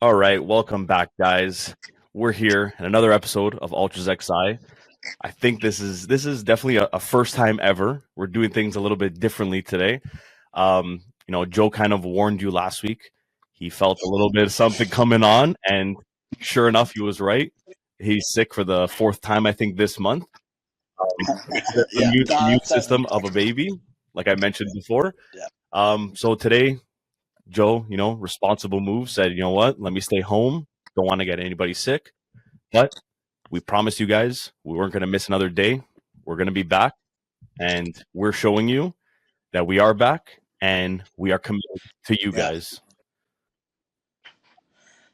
All right, welcome back, guys. We're here in another episode of Ultras XI. I think this is definitely a first time ever. We're doing things a little bit differently today. Joe kind of warned you last week. He felt a little bit of something coming on, and sure enough, he was right. He's sick for the fourth time, I think, this month. The Yeah, immune seven. system of a baby, like I mentioned before. Yeah. So today Joe, responsible move, said, you know what, let me stay home. Don't want to get anybody sick. But we promised you guys we weren't going to miss another day. We're going to be back. And we're showing you that we are back and we are committed to you Yeah. guys.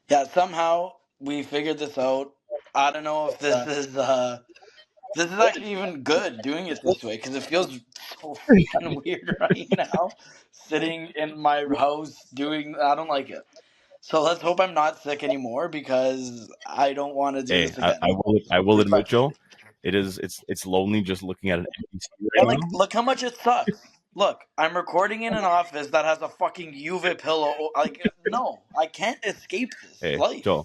Yeah, somehow we figured this out. I don't know if this is actually even good doing it this way because it feels so freaking weird right now sitting in my house doing I don't like it. So let's hope I'm not sick anymore because I don't want to do Hey, this I, again. I will I will admit, Respectfully. Joe, it's lonely just looking at an empty seat right And like now. look how much it sucks. Look, I'm recording in an office that has a fucking UV pillow. Like no, I can't escape this Hey, life. Joe,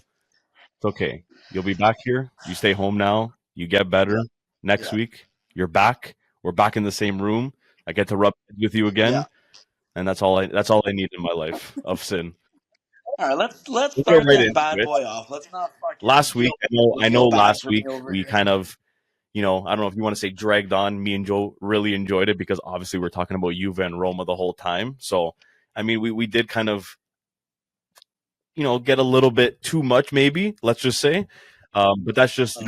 it's okay. You'll be back here. You stay home now. You get better. Next Yeah. week, you're back. We're back in the same room. I get to rub heads with you Yeah. again, and that's all I need in my life of sin. All right, let's We'll get start right this into bad it. boy off. Let's not fucking Last week, I know bad last for me week over we here. kind of, I don't know if you want to say dragged on. Me and Joe really enjoyed it because obviously we're talking about Juve and Roma the whole time. So, I mean, we did kind of, get a little bit too much, maybe, let's just say. But that's just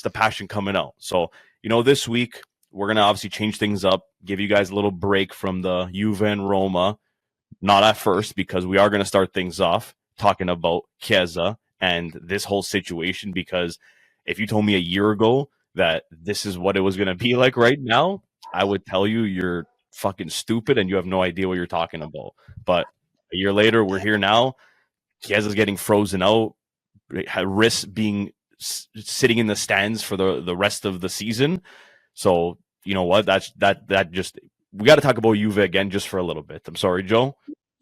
the passion coming out. So, this week we're gonna obviously change things up, give you guys a little break from the Juve and Roma. Not at first, because we are gonna start things off talking about Chiesa and this whole situation. Because if you told me a year ago that this is what it was gonna be like right now, I would tell you you're fucking stupid and you have no idea what you're talking about. But a year later, we're Yeah. here now. Chiesa's getting frozen out, risks being sitting in the stands for the rest of the season. So you know what? That just we got to talk about Juve again just for a little bit. I'm sorry, Joe.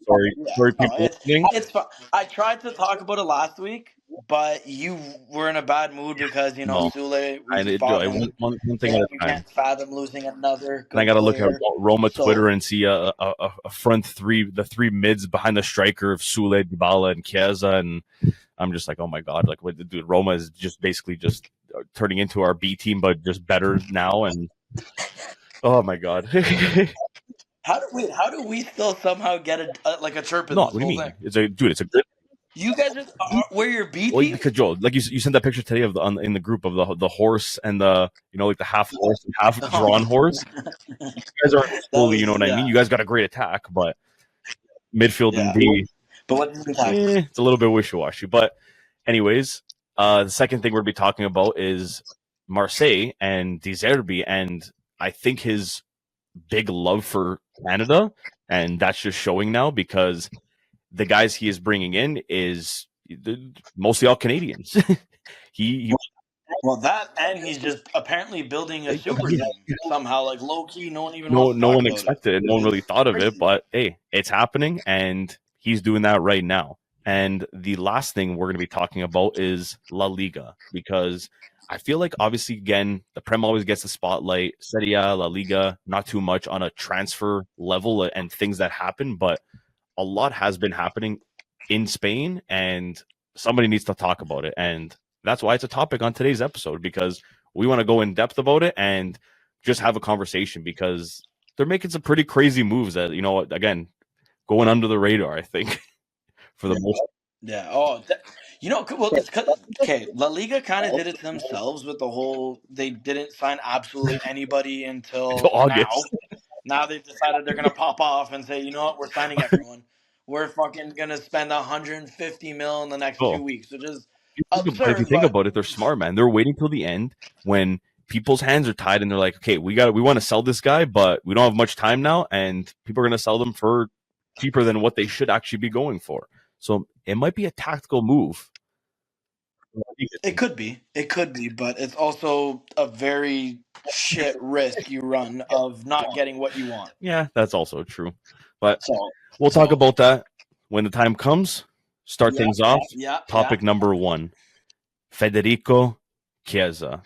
Sorry, Yeah, sorry, no, people listening. it's fun. I tried to talk about it last week, but you were in a bad mood because No, Sule. We and just Joe, bought him, one thing at and a you time. can't fathom losing another And I good got to look at player. Roma Twitter So and see a front three, the three mids behind the striker of Sule, Dybala, and Chiesa, and I'm just like, oh my god, like what, dude, Roma is just basically just turning into our B team, but just better now. And oh my god, how do we still somehow get like a chirp in no, this what do you whole mean? thing? It's a good. You guys we're your B Well, team. because Joel, like you sent that picture today of in the group of the horse and the like the half horse and half Oh, drawn horse. You guys aren't that fully, you know was what I mean. yeah, You guys got a great attack, but midfield and yeah. D, But what did we tackle? it's a little bit wishy washy. But anyways, the second thing we're gonna be talking about is Marseille and De Zerbi, and I think his big love for Canada, and that's just showing now because the guys he is bringing in is mostly all Canadians. he Well, that and he's just apparently building a super yeah, team somehow, like low key. No one even no wants to no talk one about it. expected it. No one really It's thought of it, crazy. but hey, it's happening, and he's doing that right now. And the last thing we're going to be talking about is La Liga, because I feel like obviously again the Prem always gets the spotlight. Serie A, La Liga, not too much on a transfer level and things that happen, but a lot has been happening in Spain, and somebody needs to talk about it. And that's why it's a topic on today's episode, because we want to go in depth about it and just have a conversation, because they're making some pretty crazy moves that, again, going under the radar, I think, for the most. Yeah. Oh, well, it's because okay, La Liga kind of did it to themselves with the whole. They didn't sign absolutely anybody until now. August. Now they've decided they're gonna pop off and say, you know what, we're signing everyone. We're fucking gonna spend 150 mil in the next Oh, 2 weeks, which is if you absurd. think But about it, they're smart, man. They're waiting till the end when people's hands are tied and they're like, okay, we want to sell this guy, but we don't have much time now, and people are going to sell them for cheaper than what they should actually be going for. So it might be a tactical move. it could be, but it's also a very shit risk you run of not getting what you want. Yeah, that's also true. But So we'll talk about that when the time comes. start things off. Yeah. Topic number one: Federico Chiesa.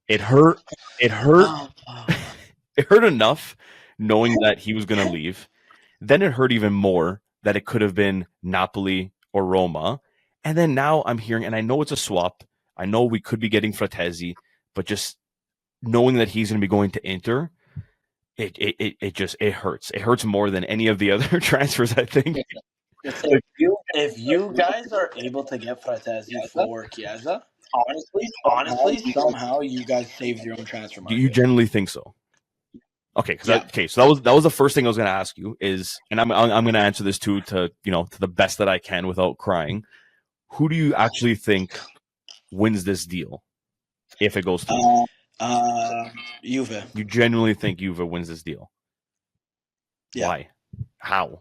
It hurt. It hurt. Oh, It hurt enough knowing that he was going to leave. Then it hurt even more that it could have been Napoli or Roma. And then now I'm hearing, and I know it's a swap. I know we could be getting Frattesi, but just knowing that he's going to be going to Inter, it hurts. It hurts more than any of the other transfers, I think. if you guys are able to get Frattesi for Chiesa, honestly, somehow you guys saved your own transfer Do you market. generally think so? Okay, Yeah. so that was the first thing I was going to ask you is, and I'm going to answer this too to the best that I can without crying. Who do you actually think wins this deal if it goes through? Juve. You genuinely think Juve wins this deal? Yeah. Why? How?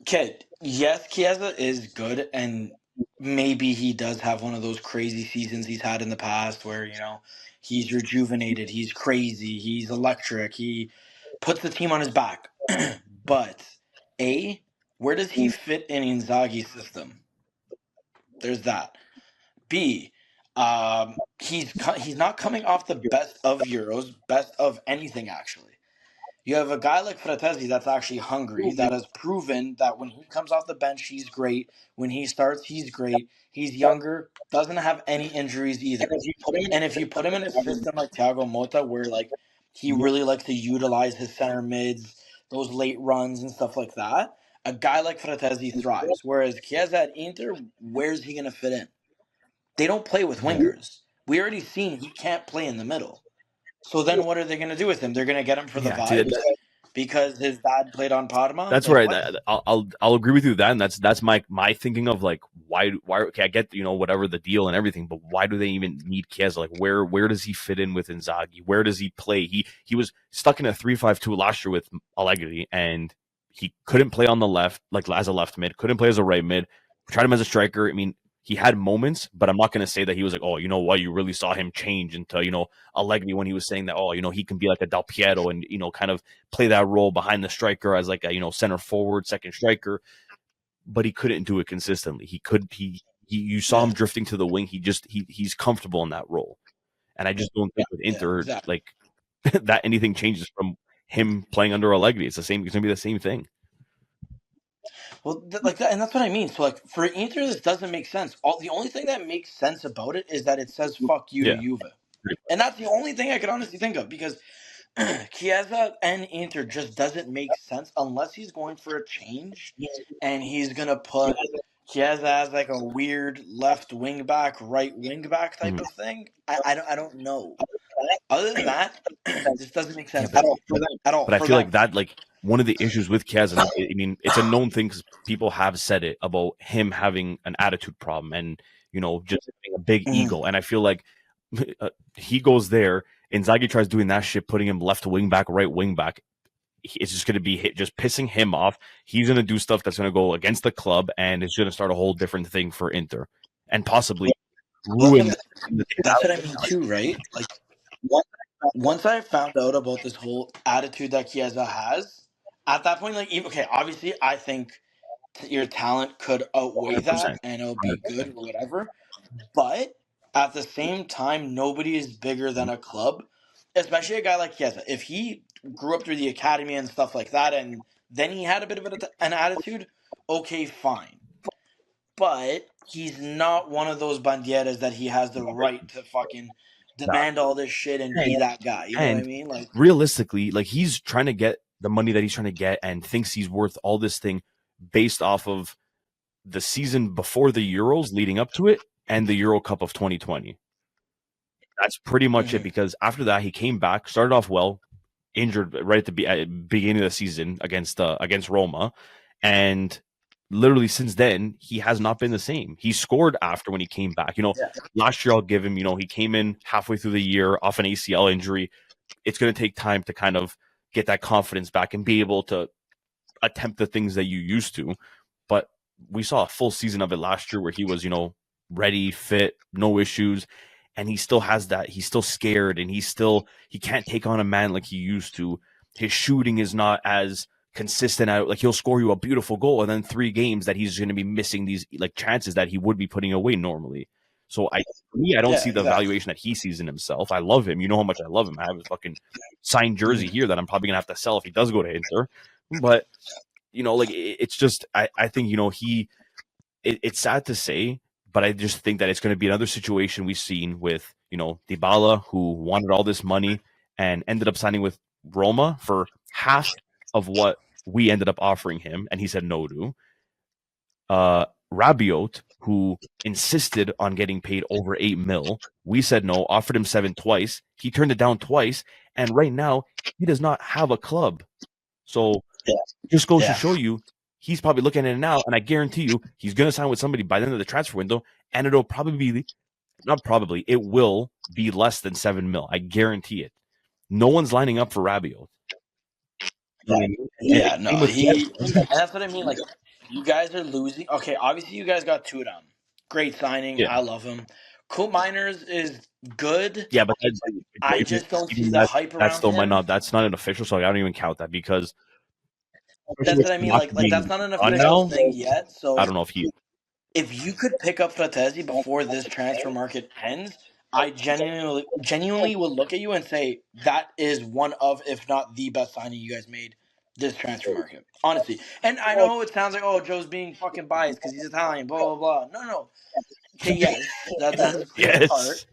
Okay, yes, Chiesa is good, and maybe he does have one of those crazy seasons he's had in the past where, he's rejuvenated, he's crazy, he's electric, he puts the team on his back. But, A, where does he fit in Inzaghi's system? There's that. B, he's not coming off the best of Euros, best of anything, actually. You have a guy like Frattesi that's actually hungry, that has proven that when he comes off the bench, he's great. When he starts, he's great. He's younger, doesn't have any injuries either. And if you put him in a system like Thiago Motta, where he really likes to utilize his center mids, those late runs and stuff like that, a guy like Frattesi thrives. Whereas Chiesa at Inter, where's he going to fit in? They don't play with wingers. We already seen he can't play in the middle. So then what are they going to do with him? They're going to get him for the vibes because his dad played on Parma? That's Like, right. I'll agree with you then. That's my thinking of why okay, I get whatever the deal and everything, but why do they even need Chiesa? Like where does he fit in with Inzaghi? Where does he play? He was stuck in a 3-5-2 last year with Allegri, and he couldn't play on the left as a left mid, couldn't play as a right mid. Tried him as a striker. I mean, he had moments, but I'm not going to say that he was like, oh, you know what, you really saw him change into Allegri when he was saying that, oh, he can be like a Del Piero and kind of play that role behind the striker as like a center forward, second striker, but he couldn't do it consistently. You saw him drifting to the wing. He's comfortable in that role, and I just don't think with Inter exactly. that anything changes from him playing under Allegri. It's going to be the same thing. Well, like that, and that's what I mean. So, for Inter, this doesn't make sense. The only thing that makes sense about it is that it says "fuck you" to Juve, and that's the only thing I could honestly think of because Chiesa and Inter just doesn't make sense unless he's going for a change, and he's gonna put Chiesa as like a weird left wing back, right wing back type of thing. I don't know. Other than that, this doesn't make sense at all. But I feel like that, one of the issues with Chiesa, I mean, it's a known thing because people have said it about him having an attitude problem and, just having a big ego. And I feel like he goes there, Inzaghi tries doing that shit, putting him left wing back, right wing back. It's just going to be just pissing him off. He's going to do stuff that's going to go against the club, and it's going to start a whole different thing for Inter and possibly ruin. That's what I mean too, right? Like, once I found out about this whole attitude that Chiesa has, at that point, obviously, I think your talent could outweigh 100%. that, and it'll be good or whatever. But at the same time, nobody is bigger than a club, especially a guy like Chiesa. If he grew up through the academy and stuff like that, and then he had a bit of an attitude, okay, fine. But he's not one of those bandieras that he has the right to fucking demand all this shit and be that guy. You know what I mean? Like, realistically, he's trying to get the money that he's trying to get and thinks he's worth all this thing based off of the season before the Euros leading up to it and the Euro Cup of 2020. That's pretty much it, because after that he came back, started off well, injured right at the beginning of the season against Roma, and literally since then he has not been the same. He scored after when he came back. Last year I'll give him, he came in halfway through the year off an ACL injury. It's going to take time to kind of get that confidence back and be able to attempt the things that you used to. But we saw a full season of it last year where he was, ready, fit, no issues. And he still has that. He's still scared, and he can't take on a man like he used to. His shooting is not as consistent at, like, he'll score you a beautiful goal, and then 3 games that he's going to be missing these like chances that he would be putting away normally. So I don't see the exactly. valuation that he sees in himself. I love him. You know how much I love him. I have his fucking signed jersey here that I'm probably gonna have to sell if he does go to Inter. But like it's just I think it's sad to say, but I just think that it's going to be another situation we've seen with Dybala, who wanted all this money and ended up signing with Roma for half of what we ended up offering him, and he said no to. Rabiot, who insisted on getting paid over 8 mil. We said no, offered him 7 twice. He turned it down twice, and right now he does not have a club. So it just goes to show you, he's probably looking at it now, and I guarantee you he's going to sign with somebody by the end of the transfer window, and it'll probably be, not probably, it will be less than 7 mil. I guarantee it. No one's lining up for Rabiot. Yeah, no, and that's what I mean. Like, you guys are losing. Okay, obviously you guys got Tudor. Great signing. Yeah. I love him. Cool Miners is good. Yeah, but I just don't see the hype that around still might him. not. That's not an official, so I don't even count that because That's what I mean. Like that's not an official thing yet. So I don't know if you could pick up Frattesi before this transfer market ends, I genuinely will look at you and say that is one of, if not the best signing you guys made this transfer market. Honestly. And I know it sounds like, oh, Joe's being fucking biased because he's Italian, blah, blah, blah. No. Okay, yes, that plays a part.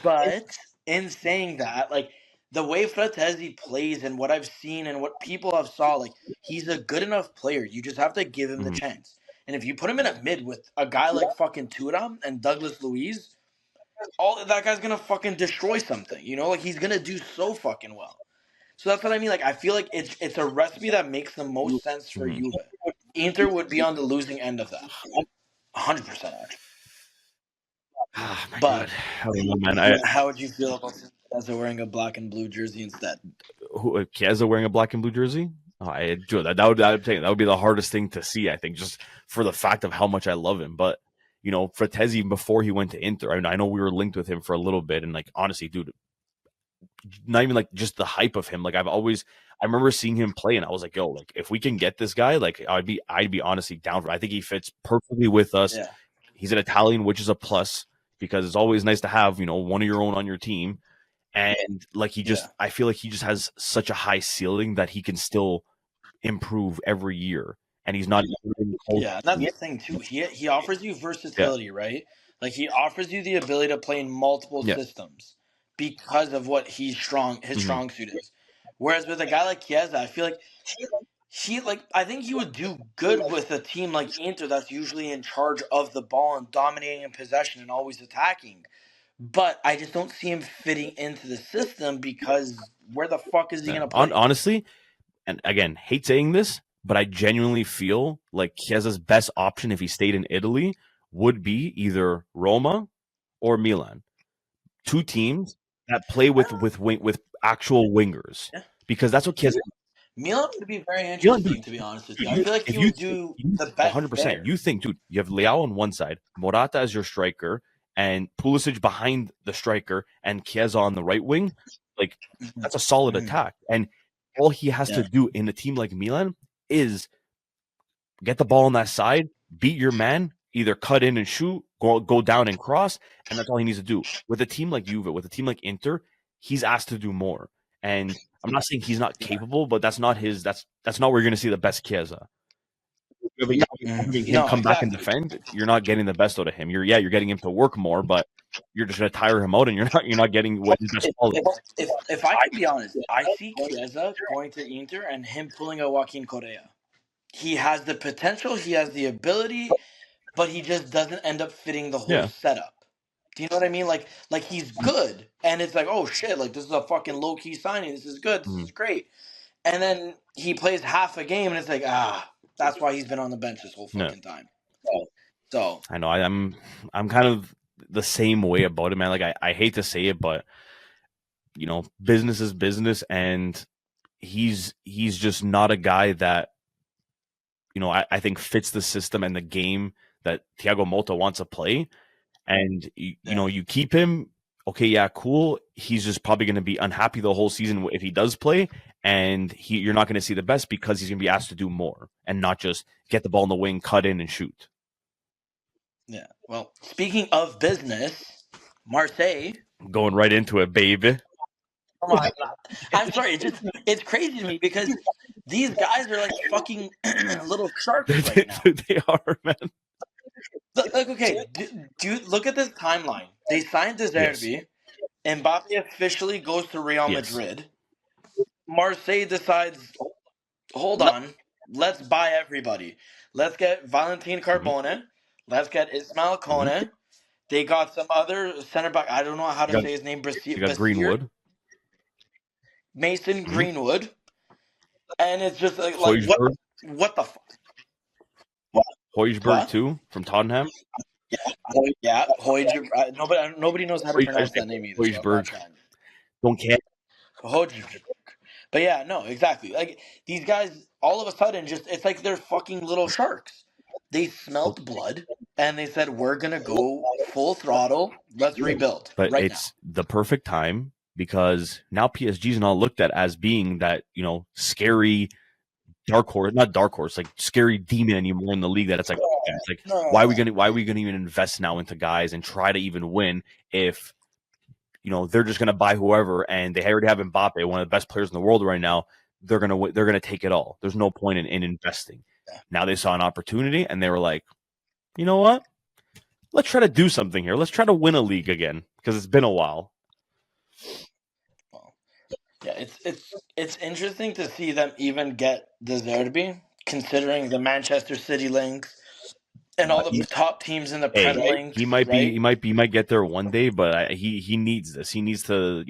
But in saying that, like, the way Frattesi plays and what I've seen and what people have saw, like, he's a good enough player. You just have to give him the chance. And if you put him in a mid with a guy like fucking Thuram and Douglas Luiz, all that guy's gonna fucking destroy something. Like, he's gonna do so fucking well. So that's what I mean. Like, I feel like it's a recipe that makes the most sense for Juve. Inter would be on the losing end of that, 100% actually. Oh my But god! I don't know, man. how would you feel about Chiesa wearing a black and blue jersey instead? Chiesa wearing a black and blue jersey? Oh, that would be the hardest thing to see. I think, just for the fact of how much I love him. But Frattesi, before he went to Inter, I know we were linked with him for a little bit, and, like, honestly, dude, not even like just the hype of him. Like, I remember seeing him play, and I was like, yo, like, if we can get this guy, like, I'd be honestly down for it. I think he fits perfectly with us. Yeah. He's an Italian, which is a plus, because it's always nice to have one of your own on your team. And, like, I feel like he just has such a high ceiling that he can still improve every year, and he's not even close. Yeah, and that's the thing too. He offers you versatility, right? Like, he offers you the ability to play in multiple systems because of what his strong suit is. Whereas with a guy like Chiesa, I feel like I think he would do good with a team like Inter that's usually in charge of the ball and dominating in possession and always attacking. But I just don't see him fitting into the system because where the fuck is he going to play? Honestly, and again, hate saying this, but I genuinely feel like Chiesa's best option if he stayed in Italy would be either Roma or Milan. 2 teams that play with actual wingers, because that's what Chiesa. Milan would be very interesting, to be honest with you. I feel like he would do the best 100%. There. You think, dude, you have Leao on one side, Morata as your striker, and Pulisic behind the striker, and Chiesa on the right wing. Like, that's a solid attack. And all he has to do in a team like Milan is get the ball on that side, beat your man, either cut in and shoot, go down and cross, and that's all he needs to do. With a team like Juve, with a team like Inter, he's asked to do more. And I'm not saying he's not capable, but that's not that's not where you're going to see the best Chiesa. Having him come back and defend, you're not getting the best out of him. You're getting him to work more, but you're just going to tire him out, and you're not getting what his best quality. If I can be honest, I see Chiesa going to Inter and him pulling a Joaquin Correa. He has the potential, he has the ability, but he just doesn't end up fitting the whole setup. Do you know what I mean? Like he's good, and it's like, oh shit, like, this is a fucking low key signing. This is good. This is great. And then he plays half a game, and it's like, that's why he's been on the bench this whole fucking time. So I know I'm kind of the same way about it, man. Like, I hate to say it, but business is business, and he's just not a guy that I think fits the system and the game that Thiago Motta wants to play. And you keep him okay, yeah, cool. He's just probably going to be unhappy the whole season if he does play, and you're not going to see the best because he's going to be asked to do more and not just get the ball in the wing, cut in, and shoot. Yeah. Well, speaking of business, Marseille. Going right into it, baby. Come on, I'm sorry. It's crazy to me because these guys are like fucking little sharks right now. They are, man. Like, okay, do look at this timeline. They signed Yes. Deserbi. Mbappe officially goes to Real Yes. Madrid. Marseille decides, hold on, let's buy everybody. Let's get Valentin Mm-hmm. Carbone. Let's get Ismail Mm-hmm. Kone. They got some other center back. I don't know how to say his name. You got Basir, Greenwood. Mason Mm-hmm. Greenwood, and it's just like what? Hoiberg. What the fuck? Hoiberg What? too from Tottenham. Yeah, Hoiberg. Nobody knows how to I pronounce say that name either, so I'm not Hoiberg. trying. Don't care. Hoiberg. But yeah, no, exactly. Like these guys, all of a sudden, just it's like they're fucking little sharks. They smelt blood and they said, "We're gonna go full throttle. Let's rebuild But right now." it's the perfect time because now PSG is not looked at as being that, scary dark horse, not dark horse, like scary demon anymore in the league. That it's like, okay, it's like No, why are we gonna even invest now into guys and try to even win if they're just gonna buy whoever and they already have Mbappe, one of the best players in the world right now. They're gonna take it all. There's no point in investing. Now they saw an opportunity and they were like, you know what? Let's try to do something here. Let's try to win a league again because it's been a while. well, yeah, it's interesting to see them even get the Zerbi, considering the Manchester City links and all the top teams in the Hey, Prem links, right? he might get there one day, but he needs this. He needs to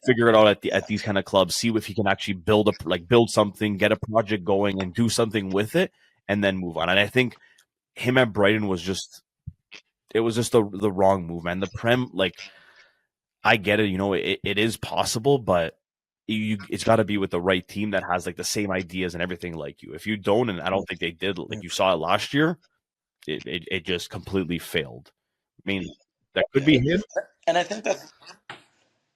figure it out at these kind of clubs. See if he can actually build something, get a project going, and do something with it, and then move on. And I think him at Brighton was just the wrong move, man. The Prem, like, I get it, it is possible, but it's got to be with the right team that has like the same ideas and everything like you. If you don't, and I don't think they did, like you saw it last year, it just completely failed. I mean, that could be him. And I think that's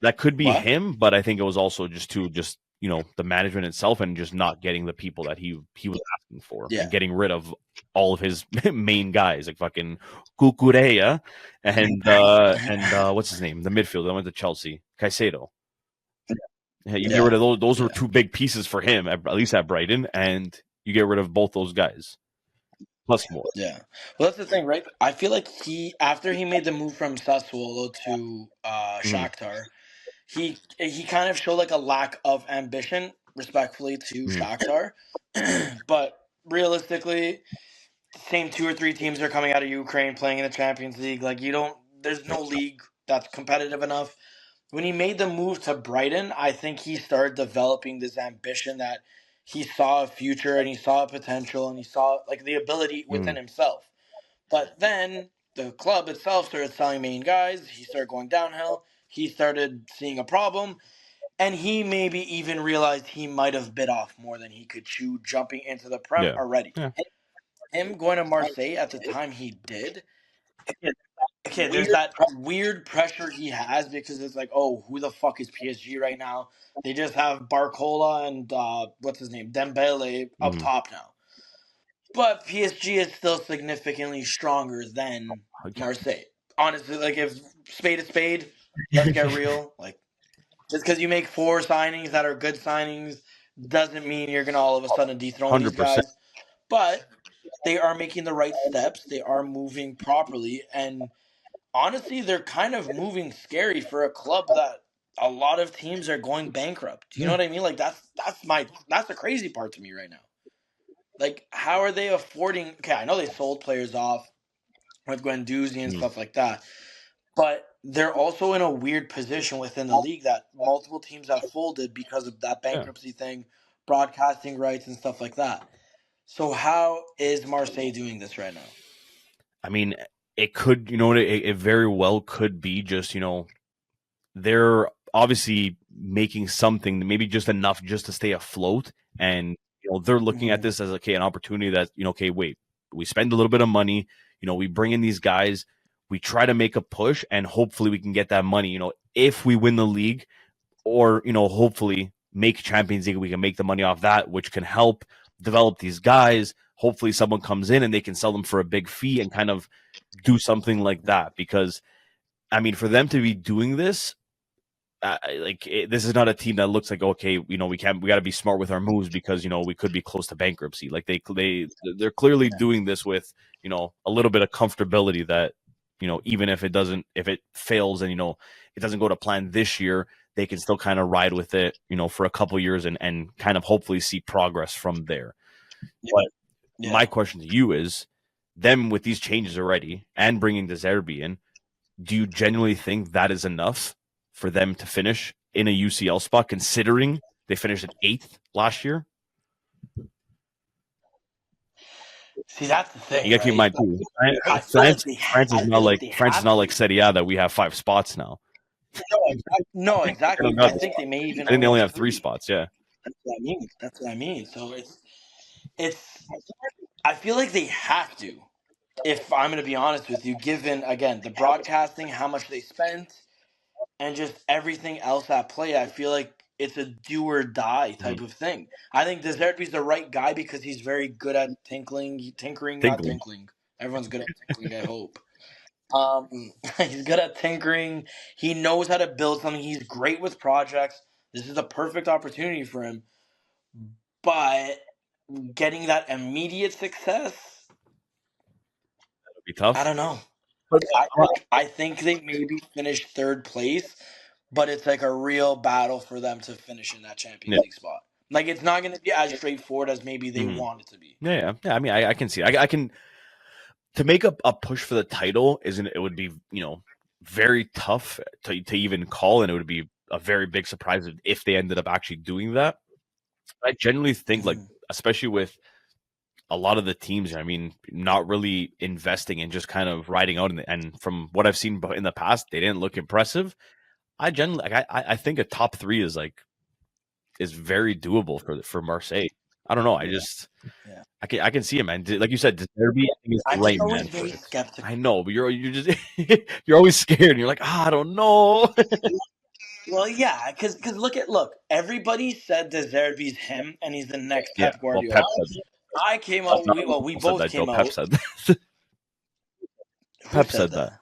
That could be what. him, but I think it was also just the management itself and just not getting the people that he was asking for Yeah, and getting rid of all of his main guys like fucking Kukureya and what's his name, the midfielder that went to Chelsea, Caicedo. Yeah, you get rid of those. Those were two big pieces for him, at least at Brighton, and you get rid of both those guys plus more. Yeah. Well, that's the thing, right? I feel like after he made the move from Sassuolo to Mm, Shakhtar, he kind of showed like a lack of ambition, respectfully, to mm, Shakhtar. But realistically, same two or three teams are coming out of Ukraine playing in the Champions League. Like there's no league that's competitive enough. When he made the move to Brighton, I think he started developing this ambition that he saw a future and he saw a potential and he saw like the ability within mm, himself. But then the club itself started selling main guys. He started going downhill. He started seeing a problem. And he maybe even realized he might have bit off more than he could chew jumping into the Prem yeah, already. yeah. Him going to Marseille at the time he did, okay, there's that weird pressure he has because it's like, oh, who the fuck is PSG right now? They just have Barcola and what's his name, Dembele up Mm, top now. But PSG is still significantly stronger than okay. Marseille. Honestly, like if spade is spade, let's get real. Like just because you make four signings that are good signings doesn't mean you're gonna all of a sudden dethrone these 100%. guys. But they are making the right steps. They are moving properly, and honestly, they're kind of moving scary for a club that a lot of teams are going bankrupt. You know Yeah. what I mean? Like that's the crazy part to me right now. Like, how are they affording? Okay, I know they sold players off with Guendouzi and Mm, stuff like that, but they're also in a weird position within the league that multiple teams have folded because of that yeah. bankruptcy thing, broadcasting rights and stuff like that. So how is Marseille doing this right now? I mean, it could, it very well could be just, they're obviously making something, maybe just enough just to stay afloat. And, they're looking at Mm-hmm. this as, okay, an opportunity that, okay, wait, we spend a little bit of money, we bring in these guys. we try to make a push, and hopefully we can get that money. If we win the league, or hopefully make Champions League, we can make the money off that, which can help develop these guys. Hopefully someone comes in and they can sell them for a big fee and kind of do something like that. Because I mean, for them to be doing this, this is not a team that looks like, okay, we got to be smart with our moves because we could be close to bankruptcy. Like they're clearly doing this with a little bit of comfortability that even if it fails and it doesn't go to plan this year, they can still kind of ride with it for a couple years and kind of hopefully see progress from there. But my question to you is, them with these changes already and bringing De Zerbi in, do you genuinely think that is enough for them to finish in a UCL spot, considering they finished at 8th last year? See, that's the thing. You gotta keep in mind too. France is not like Serie A that we have 5 spots now. No, exactly. I think they may even. I think they only have 3 spots. Yeah, that's what I mean. So it's. I feel like they have to. If I'm going to be honest with you, given again the broadcasting, how much they spent, and just everything else at play, I feel like it's a do or die type of thing. I think De Zerbi's the right guy because he's very good at tinkering. Everyone's good at tinkling, I hope. He's good at tinkering. He knows how to build something. He's great with projects. This is a perfect opportunity for him. But getting that immediate success, it'll be tough. I don't know. I think they maybe finish 3rd place, but it's like a real battle for them to finish in that Champions League spot. Like it's not going to be as straightforward as maybe they want it to be. Yeah. I mean, I can see. I can. To make a push for the title, it would be very tough to even call, and it would be a very big surprise if they ended up actually doing that. I genuinely think, like, especially with a lot of the teams, I mean, not really investing and just kind of riding out, and from what I've seen in the past, they didn't look impressive. I generally, I think a top 3 is very doable for Marseille. I don't know. I can see him, man. Like you said, De Zerbi, I think is the right man for it. I know, but you're just you're always scared, and you're like, I don't know. Well, yeah, because look, everybody said De Zerbi's him, and he's the next Pep Guardiola. Well, Pep said I came out. We both that, came Joe. out. Pep said that. Pep said that.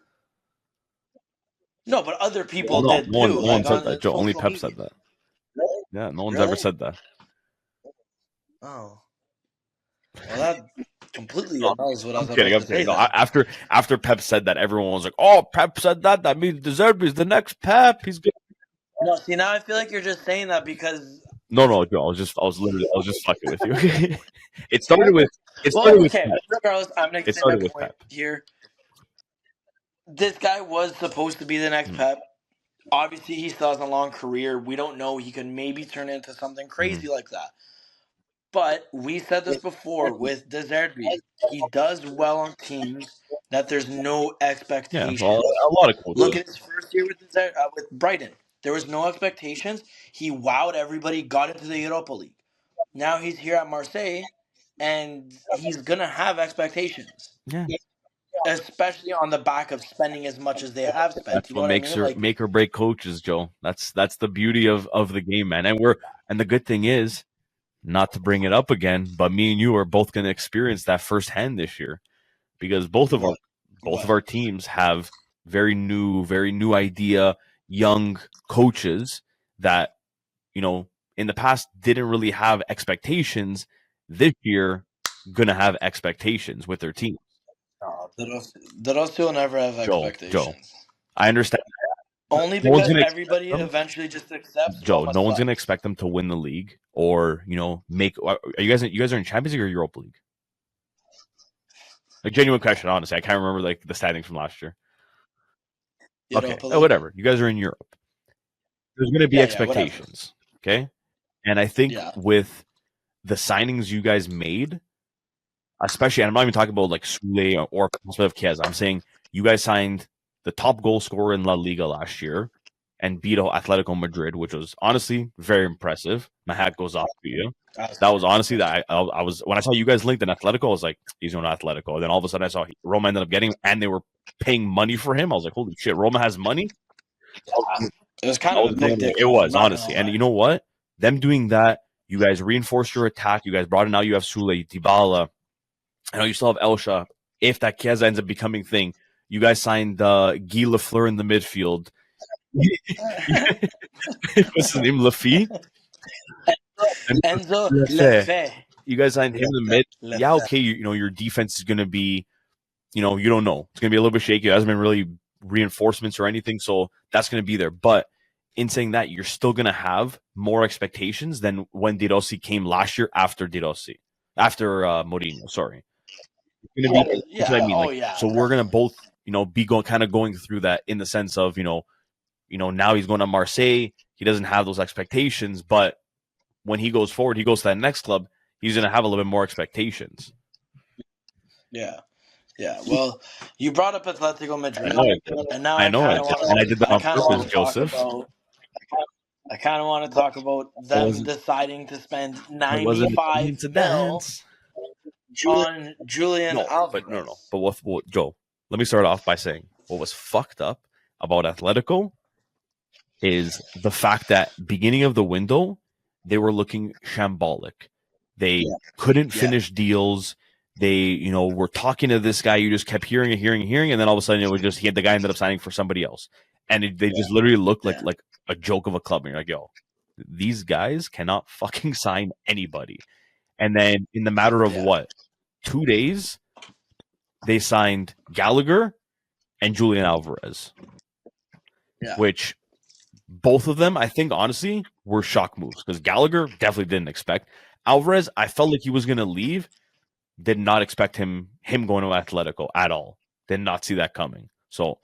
No, but other people did no too. one said that, Joe. Only Pep said that. Yeah, no one's ever said that. Oh. Well, that completely annuls what I was I'm kidding. No, after Pep said that, everyone was like, "Oh, Pep said that. That means De Zerbi is the next Pep. He's good." No, see, now I feel like you're just saying that because. No, Joe. I was just fucking with you. It started with. Regardless, I'm gonna say my point here. This guy was supposed to be the next Pep. Obviously, he still has a long career. We don't know. He could maybe turn into something crazy like that. But we said this before with De Zerbi. He does well on teams that there's no expectations. Yeah, a lot of quotes. Look at his first year with Brighton. There was no expectations. He wowed everybody, got into the Europa League. Now he's here at Marseille, and he's going to have expectations. Yeah. Especially on the back of spending as much as they have spent. That's what makes make or break coaches, Joe. That's the beauty of the game, man. And the good thing is, not to bring it up again, but me and you are both going to experience that firsthand this year, because both of our teams have very new idea, young coaches that in the past didn't really have expectations. This year, gonna have expectations with their team. The Rossi will never have expectations. Joe, I understand. Only because everybody eventually just accepts. Joe, no one's going to expect them to win the league or make. Are you guys are in Champions League or Europa League? A genuine question, honestly. I can't remember the standings from last year. Okay, whatever. You guys are in Europe. There's going to be expectations, okay? And I think with the signings you guys made, especially, and I'm not even talking about Sule or Chiesa. I'm saying you guys signed the top goal scorer in La Liga last year and beat Atletico Madrid, which was honestly very impressive. My hat goes off to you. That was honestly that I was when I saw you guys linked in Atletico, I was like, he's going to Atletico. And then all of a sudden I saw Roma ended up getting him, and they were paying money for him. I was like, holy shit, Roma has money. It was kind of a big dick. It move, was I'm not honestly, gonna and lie. you know what? Them doing that, you guys reinforced your attack. You guys brought in, now you have Sule, Dybala. I know you still have Elsha. If that Chiesa ends up becoming thing, you guys signed Guy Lafleur in the midfield. What's his name? Lafitte? Enzo Lefebvre. Lefe. You guys signed him in the mid. Lefe. Yeah, okay. You know your defense is going to be, you don't know. It's going to be a little bit shaky. There hasn't been really reinforcements or anything, so that's going to be there. But in saying that, you're still going to have more expectations than when De Rossi came last year after Mourinho. Sorry, it's going to be. That's what I mean. Oh Like, yeah. so we're going to both, be going through that in the sense of, now he's going to Marseille. He doesn't have those expectations, but when he goes forward, he goes to that next club, he's going to have a little bit more expectations. Yeah. Yeah. Well, you brought up Atletico Madrid, and now I know, and I did that on purpose, Joseph. I kind of want to talk about them deciding to spend 95 mil on Julian Alvarez. But what, Joe? Let me start off by saying what was fucked up about Atletico is the fact that beginning of the window they were looking shambolic. They couldn't finish deals. They, were talking to this guy. You just kept hearing, and then all of a sudden it was just the guy ended up signing for somebody else, and they just literally looked like a joke of a club. And you're like, yo, these guys cannot fucking sign anybody. And then in the matter of 2 days, they signed Gallagher and Julian Alvarez, which both of them, I think, honestly, were shock moves because Gallagher definitely didn't expect. Alvarez, I felt like he was going to leave. Did not expect him going to Atletico at all. Did not see that coming. So,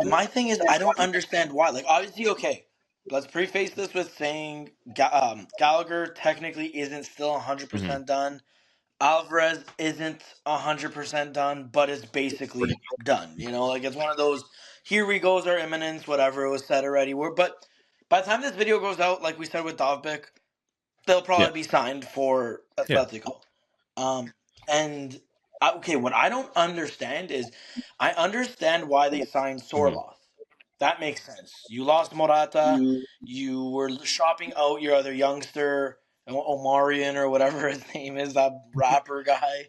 my thing is, I don't understand why. Like, obviously, okay, let's preface this with saying Gallagher technically isn't still 100% done. Alvarez isn't 100% done, but it's basically done. Like it's one of those. Here we goes our imminence, whatever it was said already. But by the time this video goes out, like we said with Dovbik, they'll probably be signed for Atletico. And okay, what I don't understand is, I understand why they signed Sorloth. That makes sense. You lost Morata. You were shopping out your other youngster, Omarion or whatever his name is, that rapper guy.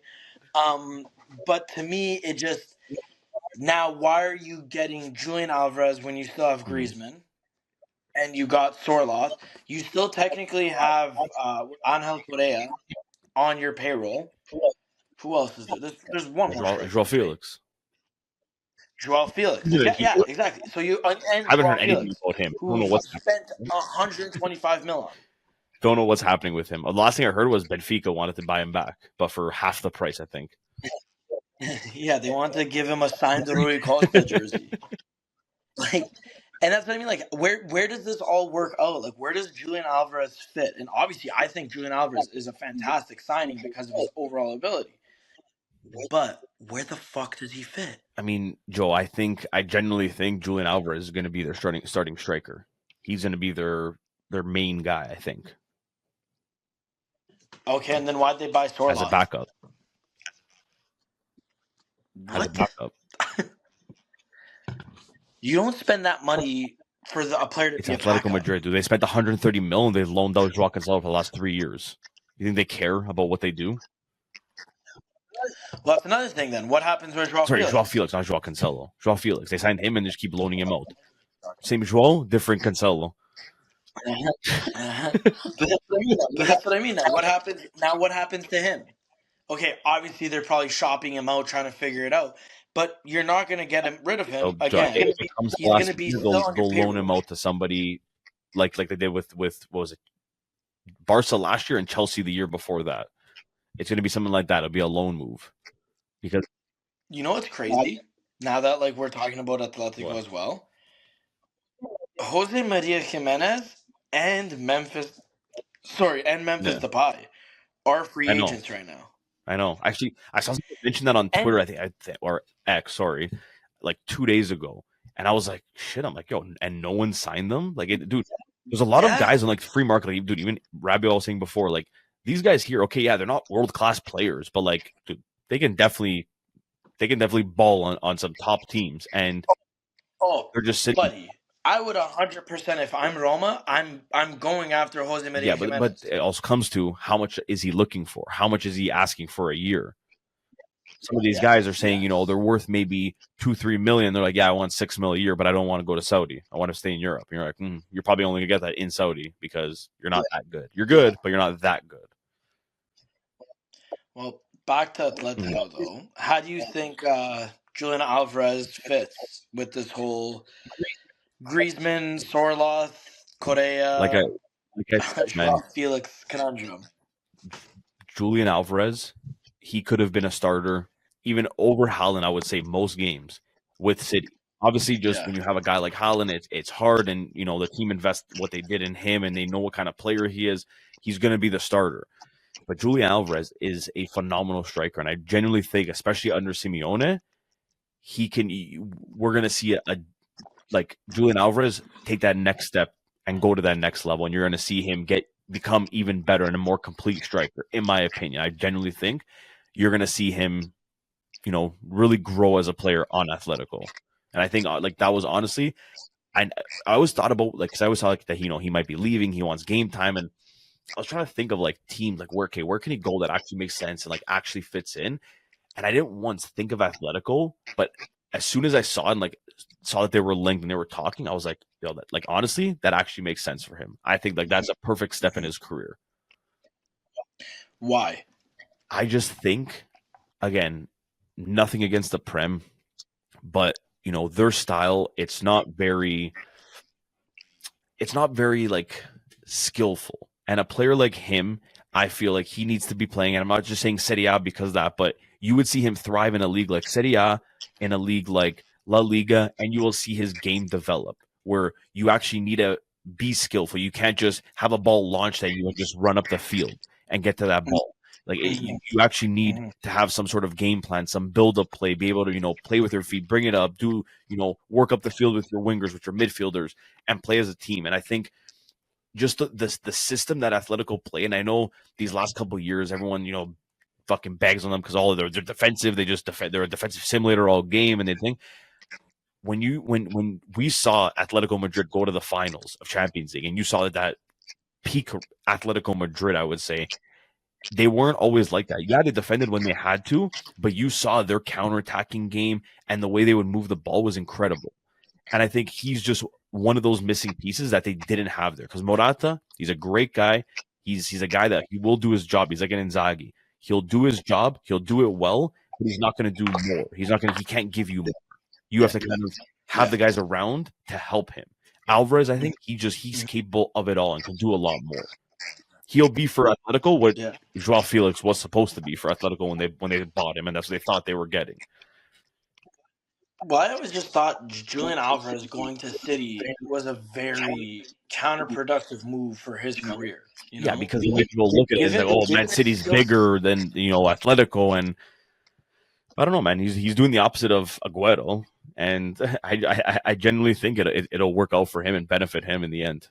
But to me, it just, now why are you getting Julian Alvarez when you still have Griezmann and you got Sorloth? You still technically have Angel Correa on your payroll. Who else is there? There's one more. Joao Felix. Joao Felix. Yeah, exactly. So you and I haven't heard anything about him. Who don't know what's spent 125 mil on. Don't know what's happening with him. The last thing I heard was Benfica wanted to buy him back, but for half the price, I think. Yeah, they wanted to give him a signed Rui Costa jersey. Like, and that's what I mean. Like, where does this all work out? Like, where does Julian Alvarez fit? And obviously, I think Julian Alvarez is a fantastic signing because of his overall ability. But where the fuck does he fit? I mean, Joe, I genuinely think Julian Alvarez is going to be their starting striker. He's going to be their main guy, I think. Okay, and then why'd they buy Sorloth? As a backup. As a backup. You don't spend that money for a player to be a Atletico Madrid, dude. They spent 130 million. They've loaned out Joao Cancelo for the last 3 years. You think they care about what they do? Well, that's another thing then. What happens with Joao Felix? Joao Felix, not Joao Cancelo. Joao Felix. They signed him and just keep loaning him out. Same Joao, different Cancelo. But that's what I mean. What happens to him? Okay, obviously they're probably shopping him out, trying to figure it out. But you're not going to get rid of him again. He's going to be still on your loan him out to somebody like they did with what was it, Barca last year and Chelsea the year before that. It's going to be something like that. It'll be a loan move. Because you know what's crazy? Now that we're talking about Atletico as well, Jose Maria Jimenez and Memphis Depay are free agents right now. I know. Actually, I saw somebody mention that on Twitter, I think, or X, like 2 days ago. And I was like, shit, I'm like, yo, and no one signed them? Like, dude, there's a lot of guys on, free market. Like, dude, even Rabiot was saying before, these guys here, okay, yeah, they're not world-class players, but, dude, they can definitely they can definitely ball on some top teams, and Oh, they're just sitting. buddy, I would 100%. If I'm Roma, I'm going after Jose Maria Yeah, but Jimenez. it also comes to how much is he looking for? How much is he asking for a year? Some of these guys are saying, they're worth maybe 2-3 million. They're like, yeah, I want 6 million a year, but I don't want to go to Saudi. I want to stay in Europe. And you're like, you're probably only gonna get that in Saudi because you're not that good. You're good, but you're not that good. Well, back to Atletico though. How do you think Julian Alvarez fits with this whole Griezmann, Sorloth, Like I Correa, like I said, man, Joao Felix conundrum? Julian Alvarez, he could have been a starter even over Haaland, I would say, most games with City. Obviously, just when you have a guy like Haaland, it's hard, and the team invests what they did in him, and they know what kind of player he is. He's going to be the starter. But Julian Alvarez is a phenomenal striker, and I genuinely think, especially under Simeone, he can. We're going to see a like Julian Alvarez take that next step and go to that next level, and you're going to see him become even better and a more complete striker. In my opinion, I genuinely think you're going to see him, really grow as a player on Atletico. And I think like that was honestly, I always thought about because I always thought like that he might be leaving, he wants game time, and I was trying to think of like teams like where can he go that actually makes sense and like actually fits in. And I didn't once think of Atletico, but as soon as I saw it and like saw that they were linked and they were talking, I was like, that like honestly, that actually makes sense for him. I think like that's a perfect step in his career. Why? I just think, again, nothing against the Prem, but their style, it's not very like skillful. And a player like him, I feel like he needs to be playing. And I'm not just saying Serie A because of that, but you would see him thrive in a league like Serie A, in a league like La Liga, and you will see his game develop where you actually need to be skillful. You can't just have a ball launched at you and just run up the field and get to that ball. Like you actually need to have some sort of game plan, some build-up play, be able to play with your feet, bring it up, do work up the field with your wingers, with your midfielders, and play as a team. And I think just the system that Atletico play, and I know these last couple of years, everyone fucking bags on them because all of they're defensive. They just defend. They're a defensive simulator all game, and they think when we saw Atletico Madrid go to the finals of Champions League, and you saw that peak Atletico Madrid, I would say they weren't always like that. Yeah, they defended when they had to, but you saw their counterattacking game and the way they would move the ball was incredible. And I think he's just one of those missing pieces that they didn't have there. Because Morata, he's a great guy. He's a guy that he will do his job. He's like an Inzaghi. He'll do his job. He'll do it well, but he's not going to do more. He can't give you more. You have to kind of have the guys around to help him. Alvarez, I think he's capable of it all and can do a lot more. He'll be for Atletico what Joao Felix was supposed to be for Atletico when they bought him, and that's what they thought they were getting. Well, I always just thought Julian Alvarez going to City was a very counterproductive move for his career. Yeah, because people look at it and like, oh, Man City's bigger than Atletico, and I don't know, man. He's doing the opposite of Aguero, and I genuinely think it'll work out for him and benefit him in the end.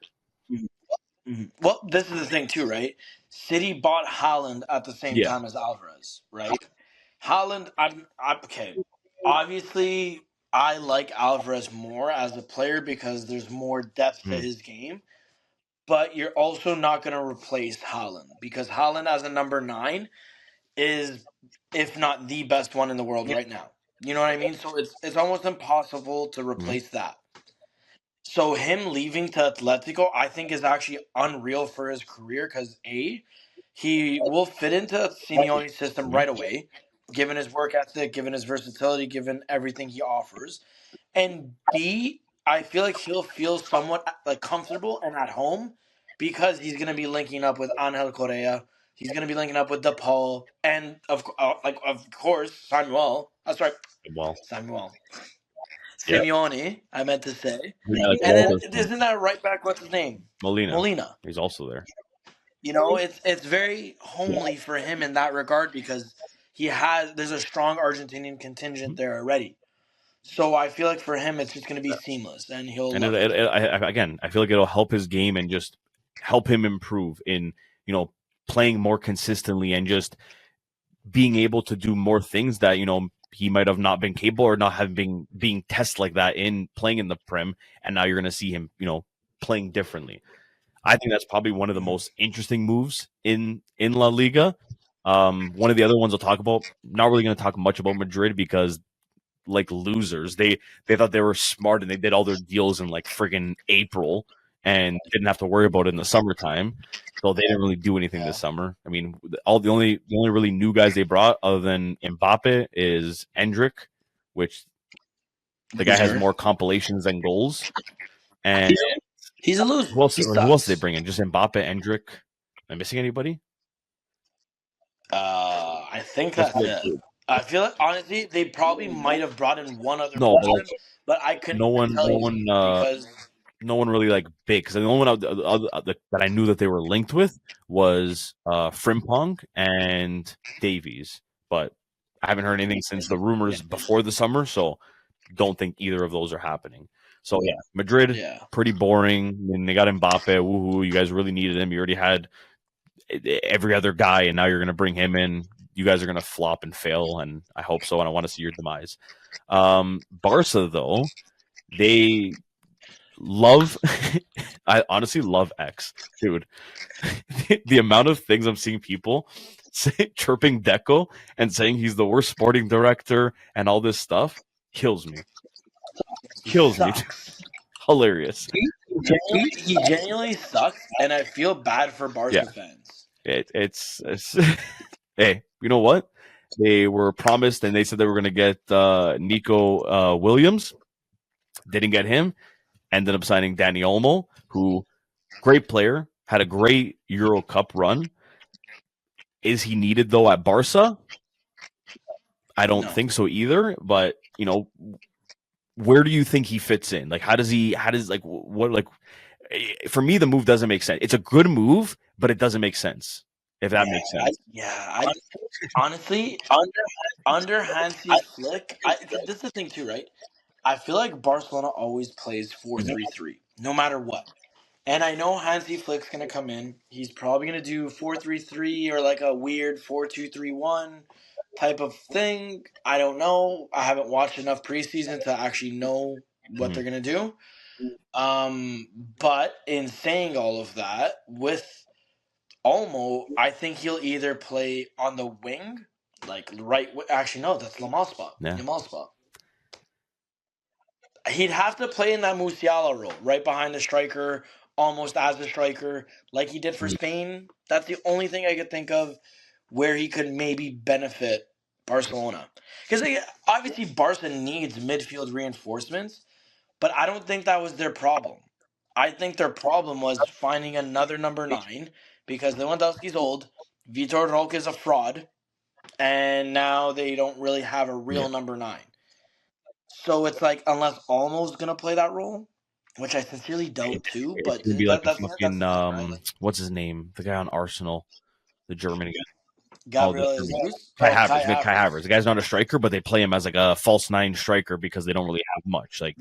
Well, this is the thing too, right? City bought Haaland at the same time as Alvarez, right? Haaland, I'm okay. Obviously, I like Alvarez more as a player because there's more depth to his game. But you're also not going to replace Haaland because Haaland as a number 9 is, if not the best one in the world right now. You know what I mean? So it's almost impossible to replace that. So him leaving to Atletico, I think, is actually unreal for his career because he will fit into Simeone's system right away, given his work ethic, given his versatility, given everything he offers, and B, I feel like he'll feel somewhat like comfortable and at home because he's going to be linking up with Angel Correa. He's going to be linking up with DePaul and of course Samuel. That's right, Samuel. Simeone, I meant to say. And then isn't that right back? What's his name? Molina. He's also there. It's very homely for him in that regard because there's a strong Argentinian contingent there already. So I feel like for him, it's just going to be seamless, and he'll. And I feel like it'll help his game and just help him improve in playing more consistently and just being able to do more things that he might have not been capable or not having being tested like that in playing in the Prem, and now you're going to see him, playing differently. I think that's probably one of the most interesting moves in La Liga. One of the other ones I'll talk about. Not really going to talk much about Madrid because like losers. They thought they were smart and they did all their deals in like friggin' April and didn't have to worry about it in the summertime. So they didn't really do anything this summer. I mean, the only really new guys they brought other than Mbappe is Endrick, which the guy has more compilations than goals. And He's a loser. who else? He Who else did they sucks. bring in? Just Mbappe, Endrick. Am I missing anybody? I think That's that's like it. I feel like honestly they probably might have brought in one other no, but like person, but I couldn't no even one, tell no you one, because no one really like big. Because the only one that I knew that they were linked with was Frimpong and Davies, but I haven't heard anything since the rumors before the summer. So don't think either of those are happening. So yeah, Madrid, pretty boring. I mean, they got Mbappe. Woohoo! You guys really needed him. You already had every other guy, and now you're going to bring him in. You guys are going to flop and fail, and I hope so. And I want to see your demise. Barca, though, they love. I honestly love X, dude. The amount of things I'm seeing people chirping Deco and saying he's the worst sporting director and all this stuff kills me. Kills me. Hilarious. He genuinely sucks, and I feel bad for Barca fans. It's hey, you know what? They were promised, and they said they were going to get Nico Williams. They didn't get him. Ended up signing Danny Olmo, who great player, had a great Euro Cup run. Is he needed though at Barca? I don't think so either. But where do you think he fits in? Like, how does like what like? For me, the move doesn't make sense. It's a good move, but it doesn't make sense. If that makes sense. Honestly, under Hansi Flick, this is the thing too, right? I feel like Barcelona always plays 4-3-3, no matter what. And I know Hansi Flick's gonna come in. He's probably gonna do 4-3-3 or like a weird 4-2-3-1 type of thing. I don't know. I haven't watched enough preseason to actually know what they're gonna do. But in saying all of that, with Olmo, I think he'll either play on the wing, like right. Actually, no, that's Lamal's spot. Yeah. Lamal's spot. He'd have to play in that Musiala role, right behind the striker, almost as a striker, like he did for Spain. That's the only thing I could think of where he could maybe benefit Barcelona. Because obviously Barca needs midfield reinforcements, but I don't think that was their problem. I think their problem was finding another number 9 because Lewandowski's old, Vitor Roque is a fraud, and now they don't really have a real number 9. So it's like, unless Olmo's going to play that role, which I sincerely doubt too, It's but gonna be like a that's the fucking thing, right? Like, what's his name? The guy on Arsenal, the German guy. Oh, Gabriel Jesus? Kai Oh, Havertz. Kai Make Kai Havertz. Havertz. The guy's not a striker, but they play him as like a false 9 striker because they don't really have much. Like,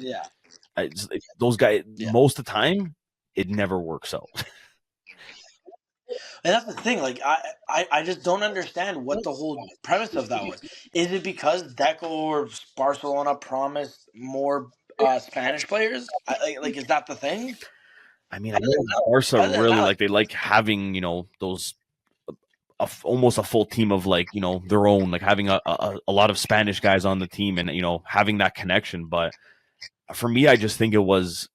those guys, most of the time, it never works out. And that's the thing. Like, I just don't understand what the whole premise of that was. Is it because Deco or Barcelona promised more Spanish players? Like, is that the thing? I mean, I know Barca really like they like having those almost a full team of like their own, like having a lot of Spanish guys on the team and having that connection. But for me, I just think it was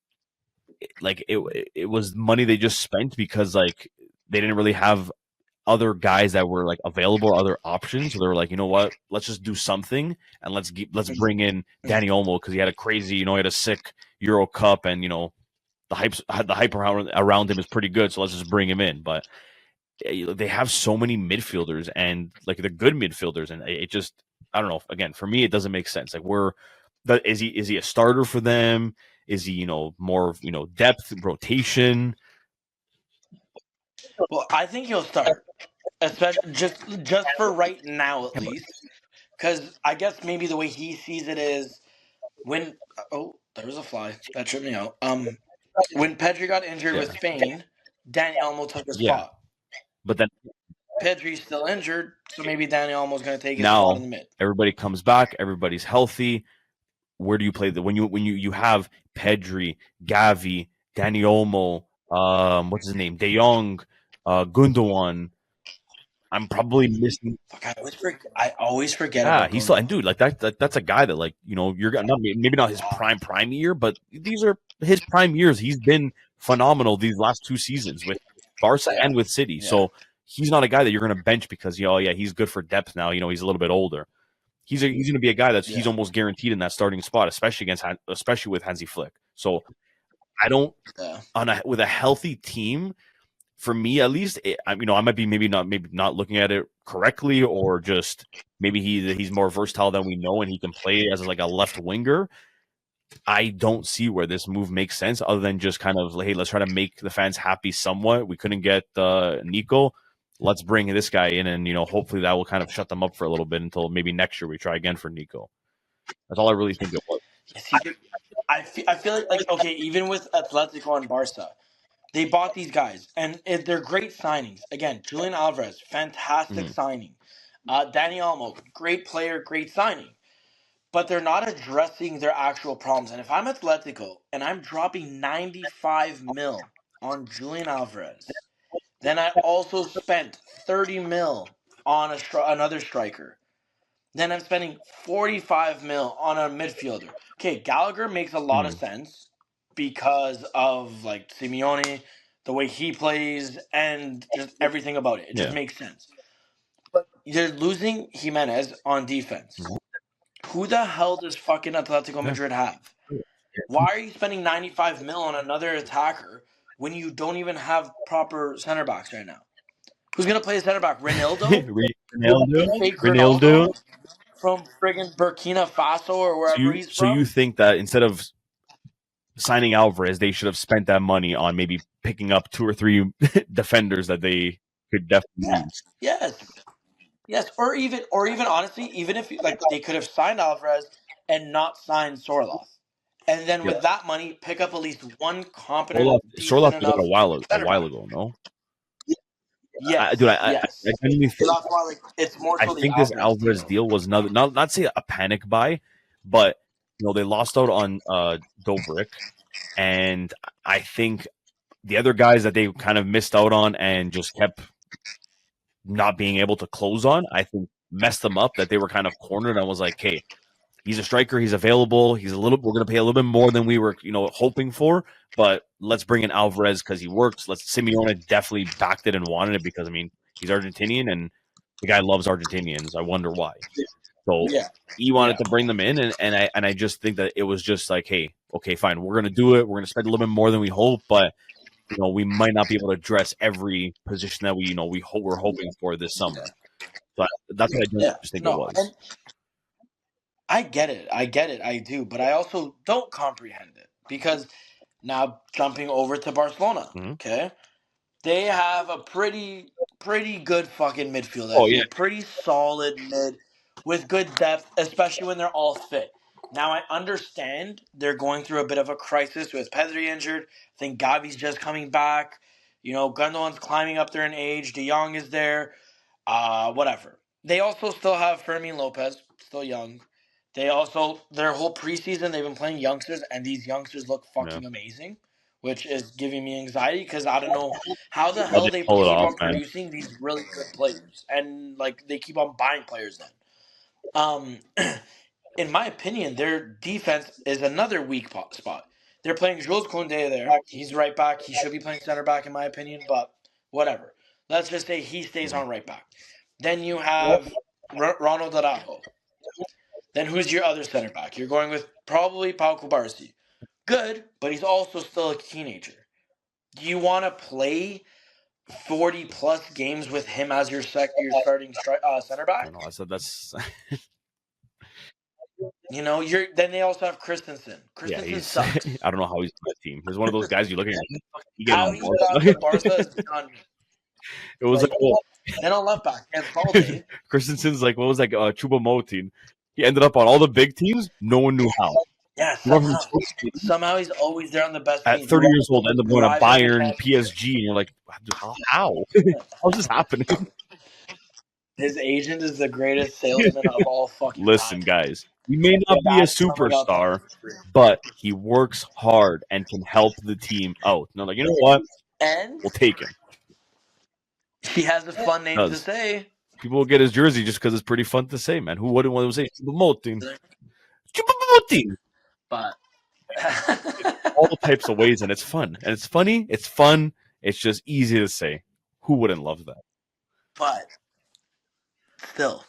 like it was money they just spent because like they didn't really have other guys that were like available, other options. So they were like, you know what, let's just do something and let's bring in Danny Olmo because he had a crazy, he had a sick Euro Cup and the hype around him is pretty good. So let's just bring him in. But they have so many midfielders and like they're good midfielders, and it just I don't know. Again, for me, it doesn't make sense. Like is he a starter for them? Is he more depth rotation? Well, I think he'll start, especially just for right now at least, because I guess maybe the way he sees it is when there was a fly that tripped me out. When Pedri got injured with Spain, Danny Olmo took his spot. But then Pedri's still injured, so maybe Dani Olmo's going to take his spot in Now the mid. everybody comes back, everybody's healthy. Where do you play when you have Pedri, Gavi, Dani Olmo, what's his name, De Jong, Gundogan? I'm probably missing. Fuck, I always forget Yeah, about he's still, Gundogan. and dude, like that's a guy that, like, you're not, maybe not his prime year, but these are his prime years. He's been phenomenal these last 2 seasons with Barca Yeah. and with City. Yeah. So he's not a guy that you're going to bench because yeah, he's good for depth now. He's a little bit older. He's going to be a guy he's almost guaranteed in that starting spot, especially with Hansi Flick. So I don't with a healthy team. For me, at least, I might be maybe not looking at it correctly, or just maybe he's more versatile than we know, and he can play as like a left winger. I don't see where this move makes sense, other than just kind of, hey, let's try to make the fans happy somewhat. We couldn't get Nico. Let's bring this guy in, and hopefully that will kind of shut them up for a little bit until maybe next year we try again for Nico. That's all I really think it was. I feel like okay, even with Atletico and Barca, they bought these guys, and they're great signings. Again, Julian Alvarez, fantastic signing. Dani Olmo, great player, great signing. But they're not addressing their actual problems. And if I'm Atletico and I'm dropping 95 mil on Julian Alvarez, then I also spent 30 mil on another striker. Then I'm spending 45 mil on a midfielder. Okay, Gallagher makes a lot of sense because of like Simeone, the way he plays, and just everything about it. It just makes sense. But you're losing Jimenez on defense. Who the hell does fucking Atletico Madrid have? Why are you spending 95 mil on another attacker when you don't even have proper center backs right now? Who's gonna play center back? Ronaldo? Fake Ronaldo. Ronaldo from friggin' Burkina Faso or wherever he's So you from? think that instead of signing Alvarez, they should have spent that money on maybe picking up 2 or 3 defenders that they could definitely use? Yes. Or even honestly, even if like they could have signed Alvarez and not signed Sorloth. And then with that money, pick up at least one competent, Sorloth decent was out enough a center while back. ago. No, dude, Yes, yes. genuinely So that's why like it's more so the think this Alvarez Alvarez deal. deal was not say a panic buy, but they lost out on Dobrik, and I think the other guys that they kind of missed out on and just kept not being able to close on, I think messed them up, that they were kind of cornered and was like, hey, he's a striker, he's available, we're going to pay a little bit more than we were, hoping for, but let's bring in Alvarez because he works. Simeone definitely backed it and wanted it because, he's Argentinian and the guy loves Argentinians. I wonder why. So he wanted to bring them in, and I just think that it was just like, hey, okay, fine, we're going to do it. We're going to spend a little bit more than we hope, but we might not be able to address every position that we're hoping for this summer. But that's what I just think it was. And I get it. I do. But I also don't comprehend it because now jumping over to Barcelona, okay? They have a pretty good fucking midfield. I feel pretty solid mid with good depth, especially when they're all fit. Now I understand they're going through a bit of a crisis with Pedri injured. I think Gavi's just coming back. Gundogan's climbing up there in age. De Jong is there. Whatever. They also still have Fermin Lopez, still young. They also their whole preseason they've been playing youngsters, and these youngsters look fucking amazing, which is giving me anxiety because I don't know how the hell they Pull it keep off, on man. producing these really good players, and like they keep on buying players. Then, in my opinion, their defense is another weak spot. They're playing Jules Koundé there. He's right back. He should be playing center back, in my opinion, but whatever. Let's just say he stays on right back. Then you have Ronald Araujo. Then who's your other center back? You're going with probably Pau Kubarsi. Good, but he's also still a teenager. Do you want to play 40 plus games with him as your starting center back? I said that's. Then they also have Christensen. Christensen sucks. I don't know how he's on that team. He's one of those guys you're looking at. How he got to Barca is beyond me. It was like then on left back, and Balde. Christensen's like, what was that? Choupo-Moting. He ended up on all the big teams. No one knew how. Yeah, somehow he's always there on the best at team. 30 years old, ended up going to Bayern, PSG, and you're like, how? How's this happening? His agent is the greatest salesman of all fucking Listen, time. guys, he may not be a That is coming out to superstar, history. but he works hard and can help the team out. No, like, you know what? And We'll take him. he has a fun name to Does say. people will get his jersey just because it's pretty fun to say, man? Who wouldn't want to say Chupamoting? Chupamoting! But All types of ways, and it's fun. And it's funny, it's fun, it's just easy to say. Who wouldn't love that? but still,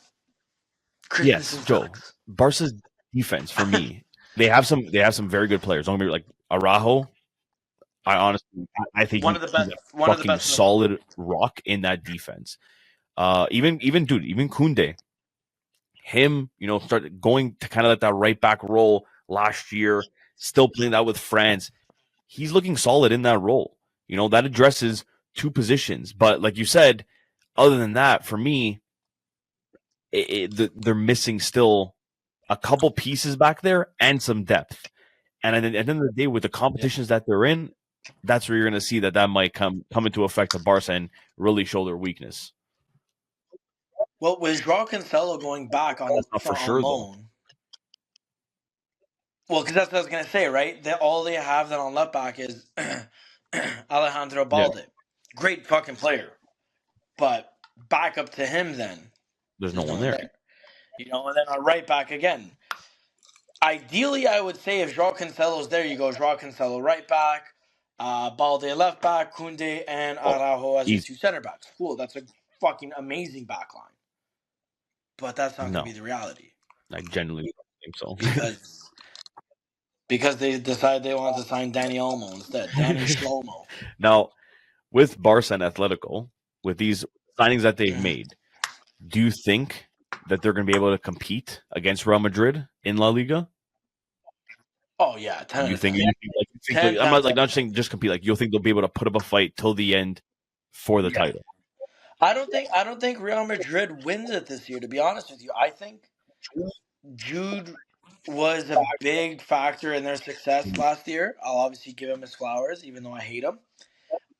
Yes, Christensen Joe. sucks. Barca's defense for me, they have some very good players. Don't get me like Araujo. I honestly, I think One of the he's best. a One of the fucking best in the world. solid rock in that defense. Even Kunde, him, started going to kind of that right back role last year, still playing that with France. He's looking solid in that role. That addresses two positions. But like you said, other than that, for me, they're missing still a couple pieces back there and some depth. And at the end of the day, with the competitions that they're in, that's where you're going to see that might come into effect to Barca and really show their weakness. Well, with Joao Cancelo going back on That's not for sure, though. loan. Well, because that's what I was gonna say, right? All they have then on left back is Alejandro Yeah, Balde. Great fucking player, but back up to him then there's no there's no one one there. there. And then on right back again. Ideally, I would say if Joao Cancelo's there, you go Joao Cancelo right back, Balde left back, Kunde and Oh, Araujo as your easy. two center backs. Cool, that's a fucking amazing back line. But that's not going to No, be the reality I genuinely don't think so. because they decided they wanted to sign Danny Olmo instead. Danny Shlomo. Now, with Barca and Atletico, with these signings that they've made, do you think that they're going to be able to compete against Real Madrid in La Liga? Oh yeah, 10 out You of think? 10. You think, like, you think 10 I'm not times like out of not 10. saying just compete. Like, you'll think they'll be able to put up a fight till the end for the Yeah. title. I don't think Real Madrid wins it this year, to be honest with you. I think Jude was a big factor in their success last year. I'll obviously give him his flowers, even though I hate him.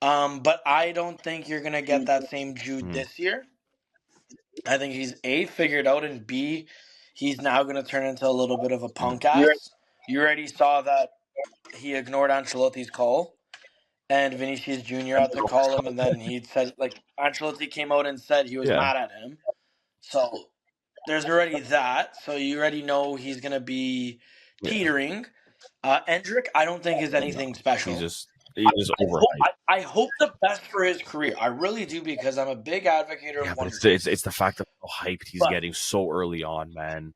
But I don't think you're gonna get that same Jude Mhm. this year. I think he's A, figured out, and B, he's now gonna turn into a little bit of a Mhm. punk ass. You already saw that he ignored Ancelotti's call, and Vinicius Jr. had to call him, and then he said, like, Ancelotti came out and said he was Yeah, mad at him. So there's already that. So you already know he's gonna be yeah. teetering. Endrick, I don't think is No, anything special. he's just overhyped. I hope the best for his career. I really do because I'm a big advocate Yeah, of but wonder it's kids. the fact of how hyped he's But getting so early on, man.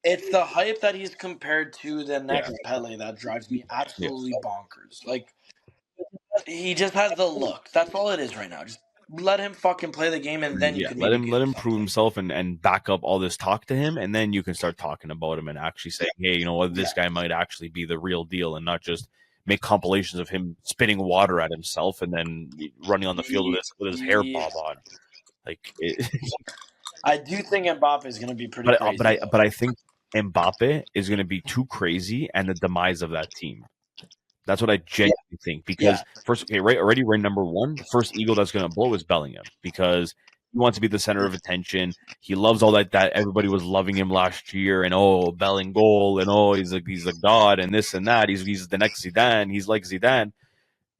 it's the hype that he's compared to the Yeah, next Pele that drives me yeah. absolutely bonkers. Like he just has the look. That's all it is right now. Just let him fucking play the game, and then you Yeah, can let maybe him give him prove something. himself and back up all this talk to him, and then you can start talking about him and actually say, hey, you know what, Yeah. this guy might actually be the real deal, and not just make compilations of him spitting water at himself and then running on the field with his hair Yeah. bob on. Like, it, I do think Mbappe is going to be pretty crazy, though. but I think Mbappe is going to be too crazy, and the demise of that team. That's what I genuinely think. Yeah. Because first, okay, right, already we're number one. The first eagle that's going to blow is Bellingham because he wants to be the center of attention. He loves all that everybody was loving him last year, and oh, Belling goal, and oh, he's a god, and this and that. He's the next Zidane. He's like Zidane.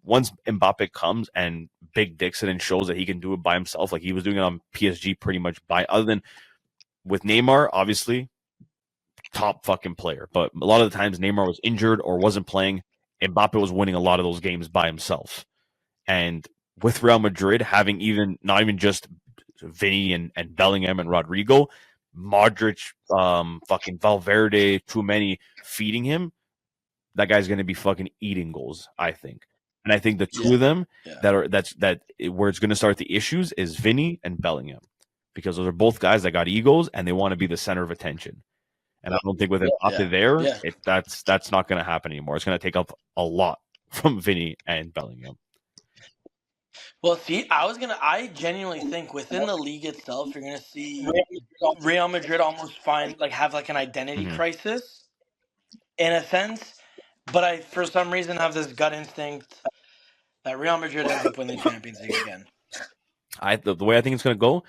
Once Mbappe comes and Big Dixon and shows that he can do it by himself, like he was doing it on PSG, pretty much by other than with Neymar, obviously top fucking player. But a lot of the times Neymar was injured or wasn't playing. Mbappe was winning a lot of those games by himself. And with Real Madrid having not even just Vinny and Bellingham and Rodrigo, Modric, fucking Valverde, too many feeding him, that guy's gonna be fucking eating goals, I think. And I think the two Yeah. of them Yeah. where it's gonna start the issues is Vinny and Bellingham. Because those are both guys that got egos and they want to be the center of attention. And I don't think with Mbappe there, Yeah. that's not going to happen anymore. It's going to take up a lot from Vinny and Bellingham. Well, see, I genuinely think within the league itself, you're gonna see Real Madrid almost have like an identity Mm-hmm. crisis in a sense. But I, for some reason, have this gut instinct that Real Madrid ends up winning the Champions League again. The way I think it's going to go,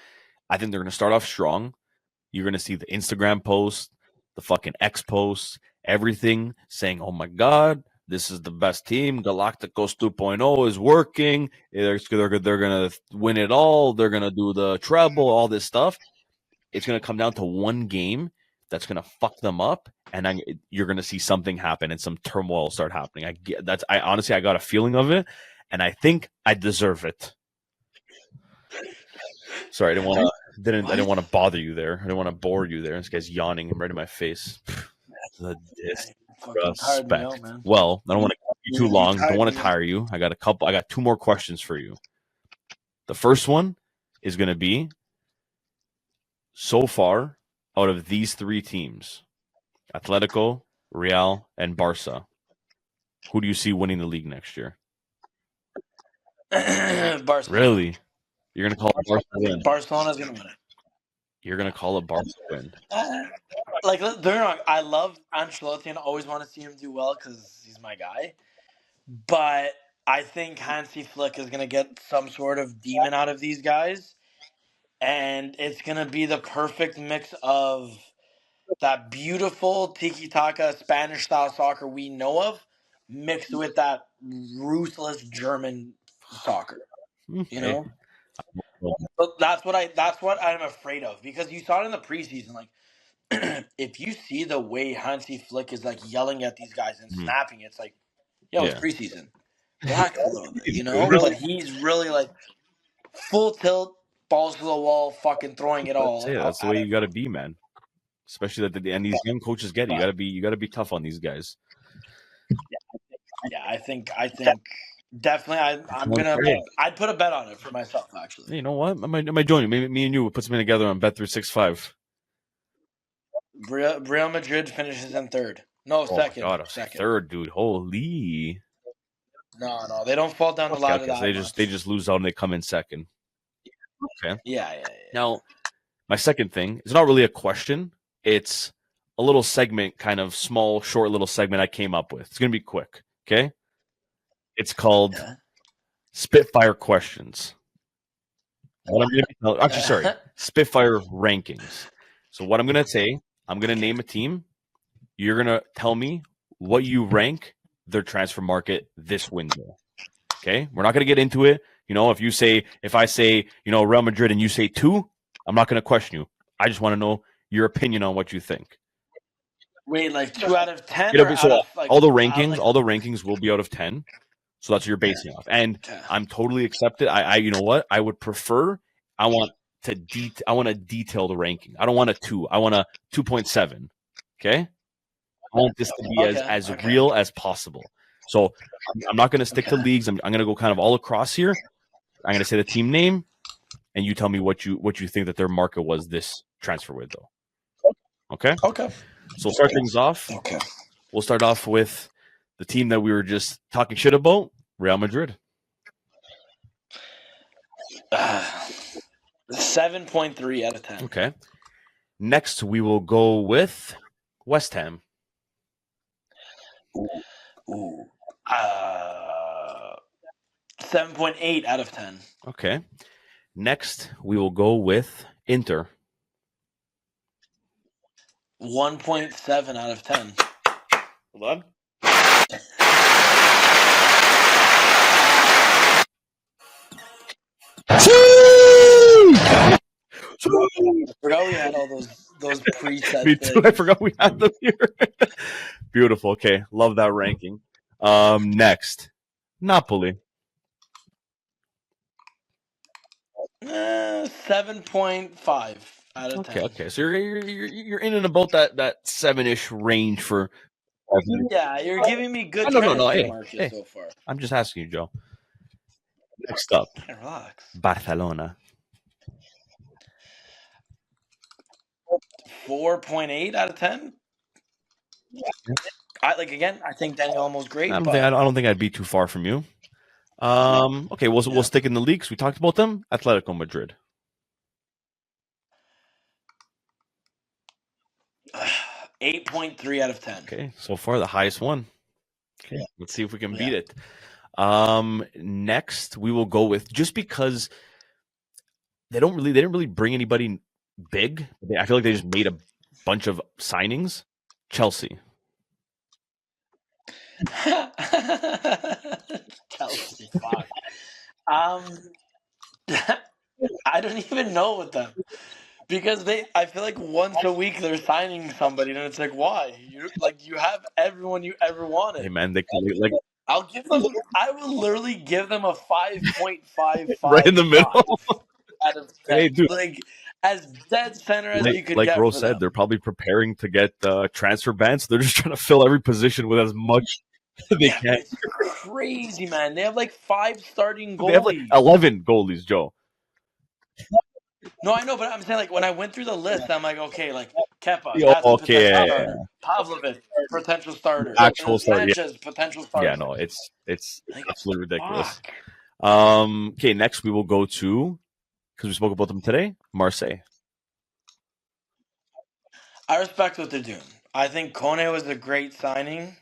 I think they're going to start off strong. You're going to see the Instagram post, the fucking X post, everything saying, oh my God, this is the best team. Galacticos 2.0 is working. They're going to win it all. They're going to do the treble, all this stuff. It's going to come down to one game that's going to fuck them up. And you're going to see something happen and some turmoil start happening. I honestly, I got a feeling of it. And I think I deserve it. Sorry, I didn't want to bother you there. I didn't want to bore you there. This guy's yawning right in my face. The disrespect. Well, I don't want to keep you too long. Don't want to tire you. I got 2 more questions for you. The first one is going to be, so far out of these 3 teams, Atletico, Real, and Barca, who do you see winning the league next year? Barcelona. Really? You're going to call it Barca win? Barcelona's going to win it. You're going to call it Barca win? Like, they're not, I love Ancelotti and always want to see him do well because he's my guy. But I think Hansi Flick is going to get some sort of demon out of these guys. And it's going to be the perfect mix of that beautiful tiki-taka Spanish-style soccer we know of mixed with that ruthless German soccer. Okay. You know? But that's what I'm afraid of, because you saw it in the preseason. Like, if you see the way Hansi Flick is like yelling at these guys and snapping, it's like, yo, it's preseason. Relax a little bit, you know? But he's really like full tilt, balls to the wall, fucking throwing it all. That's the way you got to be, man. Especially and these young coaches get it. You got to be tough on these guys. Yeah, I think definitely I'd put a bet on it for myself, actually. Hey, you know what? I might join you. Maybe me and you will put something together on Bet365. Real Madrid finishes in third. No, second. Oh my God, second. Third, dude. Holy. No, they don't fall down the ladder. They just lose out and they come in second. Okay. Yeah. Now, my second thing is not really a question. It's a little segment, kind of small, short little segment I came up with. It's going to be quick, okay? It's called Spitfire Questions. Spitfire Rankings. So what I'm going to say, I'm going to name a team. You're going to tell me what you rank their transfer market this window. Okay? We're not going to get into it. You know, if I say, you know, Real Madrid and you say 2, I'm not going to question you. I just want to know your opinion on what you think. Wait, like 2 out of 10? All the rankings will be out of 10. So that's what you're basing off. And I'm totally accepted. I you know what? I would prefer, I want a detailed ranking. I don't want a 2. I want a 2.7. Okay? I want this to be as real as possible. So I'm not going to stick to leagues. I'm going to go kind of all across here. I'm going to say the team name, and you tell me what you think that their market was this transfer window. Okay? Okay. So we'll start things off. Okay. We'll start off with the team that we were just talking shit about, Real Madrid. 7.3 out of 10. Okay. Next, we will go with West Ham. 7.8 out of 10. Okay. Next, we will go with Inter. 1.7 out of 10. Hold on. I forgot we had all those presets. Me too. I forgot we had them here. Beautiful. Okay. Love that ranking. Next, Napoli. 7.5 out of 10. Okay. So you're in and about that 7-ish range for. Yeah, you're giving me good market so far. I'm just asking you, Joe. Next up, relax. Barcelona. 4.8 out of 10. I think Daniel Olmo's great. I don't think I'd be too far from you. Okay, we'll stick in the leagues. We talked about them. Atletico Madrid. 8.3 out of 10. Okay, so far the highest one. Okay, let's see if we can beat it. Next, we will go with, just because they didn't really bring anybody big. I feel like they just made a bunch of signings. Chelsea. Chelsea, fuck. I don't even know with them because I feel like once a week they're signing somebody, and it's like, why? You have everyone you ever Hey wanted. man, they like I will literally give them a 5.55 right in the middle. out of 10. Hey, dude. Like, as dead center as you could Like get Rose for said, them. they're probably preparing to get transfer bans. So they're just trying to fill every position with as much they Yeah, can. it's crazy, man. They have like 5 starting They have like goalies. 11 goalies, Joe. No, I know, but I'm saying, like, when I went through the list, I'm like, okay, like, Kepa, Oh, that's a okay, potential yeah. starter. Pavlovic, potential starter. Actual start, yeah. Sanchez, potential starter. Yeah, no, it's Like, absolutely ridiculous. fuck. Okay, next we will go to, because we spoke about them today, Marseille. I respect what they're doing. I think Kone was a great signing.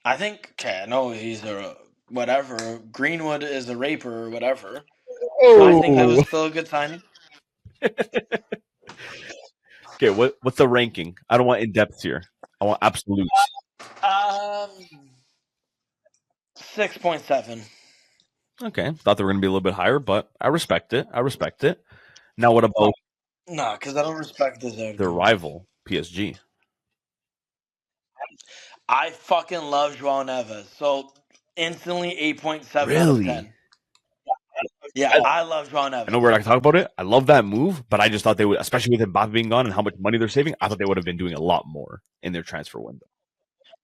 I think, okay, I know he's a whatever. Greenwood is a raper or whatever. I think that was Oh, still a good signing. okay. What's the ranking? I don't want in depth here. I want absolutes. 6.7. Okay, thought they were going to be a little bit higher, but I respect it. Now, what about Nah, because I don't respect this their rival, PSG? I fucking love João Neves. So instantly 8.7 out of Really? 10. Yeah, I love João Neves. I know we're not going to talk about it. I love that move, but I just thought they would, especially with Mbappe being gone and how much money they're saving, I thought they would have been doing a lot more in their transfer window.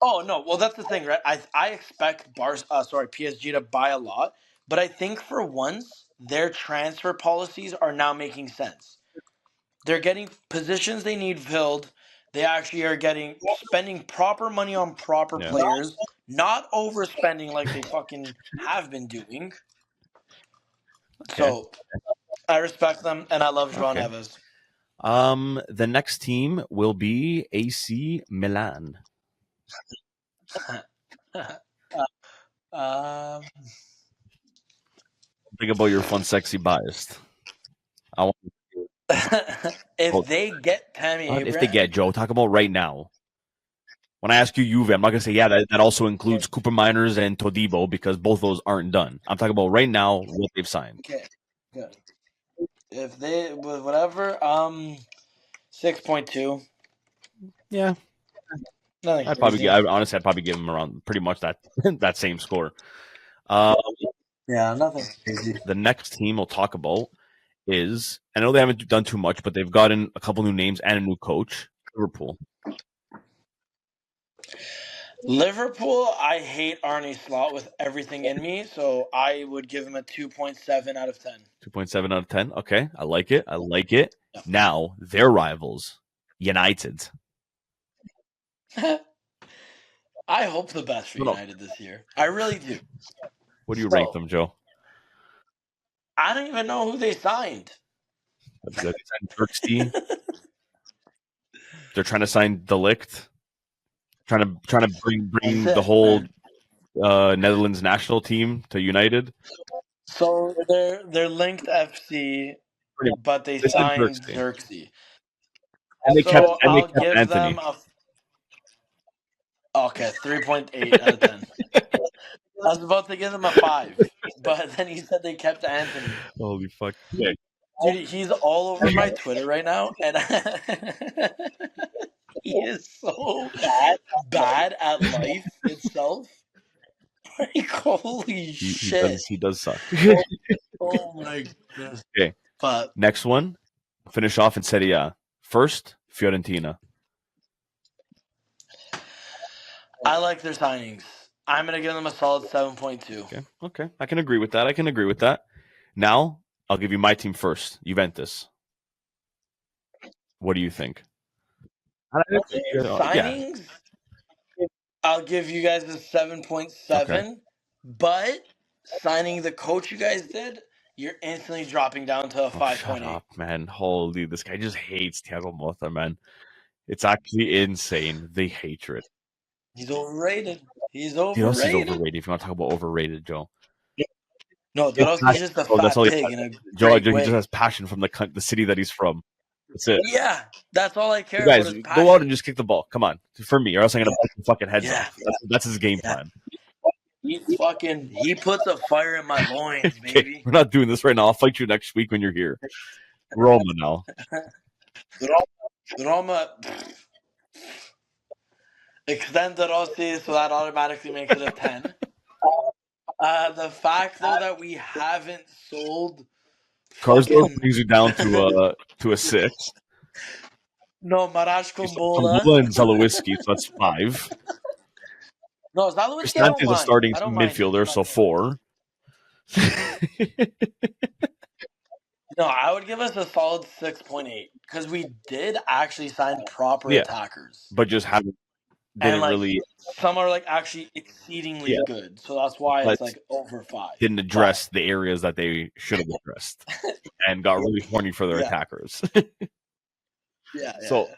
Oh no, well that's the thing, right? I expect PSG to buy a lot, but I think for once their transfer policies are now making sense. They're getting positions they need filled. They actually are spending proper money on proper Yeah. players, not overspending like they fucking have been doing. Okay. So I respect them and I love João Okay. Neves. The next team will be AC Milan. Think about your fun, sexy, biased. I want If they get Tammy Abraham, if they get Joe. Talk about right now. When I ask you Juve, I'm not gonna say that also includes Cooper Miners and Todibo because both those aren't done. I'm talking about right now what they've signed. okay, good. If they with whatever, 6.2. Yeah, Nothing I'd crazy. I'd probably give them around pretty much that that same score. Yeah, nothing crazy. The next team we'll talk about is, I know they haven't done too much, but they've gotten a couple new names and a new coach. Liverpool. Liverpool, I hate Arne Slot with everything in me, so I would give him a 2.7 out of 10. 2.7 out of 10. Okay, I like it. Yeah. Now, their rivals, United. I hope the best for United this year. I really do. What do you rank them, Joe? I don't even know who they signed. They signed Xerxes. They're trying to sign Delict. Trying to bring the whole Netherlands national team to United. So they're linked FC, but they signed Xerxes. And they kept I'll give Anthony. them a 3.8 out of 10. I was about to give them a 5, but then he said they kept Anthony. Holy fuck. Yeah. Dude, he's all over my Twitter right now, and he is so bad at life itself. Like, holy shit. He does suck. Oh my goodness. Okay. But next one, finish off in Serie A. First, Fiorentina. I like their signings. I'm going to give them a solid 7.2. Okay. I can agree with that. Now, I'll give you my team first, Juventus. What do you think? Signings, I'll give you guys a 7.7, but signing the coach you guys did, you're instantly dropping down to a 5.8. Shut up, man. Holy, this guy just hates Thiago Motta, man. It's actually insane. The hatred. He's overrated. He's What else is overrated. overrated? If you want to talk about overrated, Joe. No, Dorowski's just a That's fat all he pig has. in a Joe, great he way. just has passion from the city that he's from. That's it. Yeah, that's all I care You about guys, is passion. go out and just kick the ball. Come on, for me, or else I'm gonna bust your fucking heads Yeah. off. That's his game plan. He puts a fire in my loins, Okay, baby. we're not doing this right now. I'll fight you next week when you're here. Roma now. Roma extend the Rossi, so that automatically makes it a 10. The fact though that we haven't sold Karsdorp brings you down to a 6. No, Marash Kumbola Kumbola. and Zalowiski, so that's 5. No, Zalowiski, I Cristante don't is a mind. starting I don't mind. midfielder, so 4. No, I would give us a solid 6.8 because we did actually sign proper attackers, but just didn't really some are like actually exceedingly good, so that's why it's like over 5. Didn't address the areas that they should have addressed, and got really horny for their attackers. So,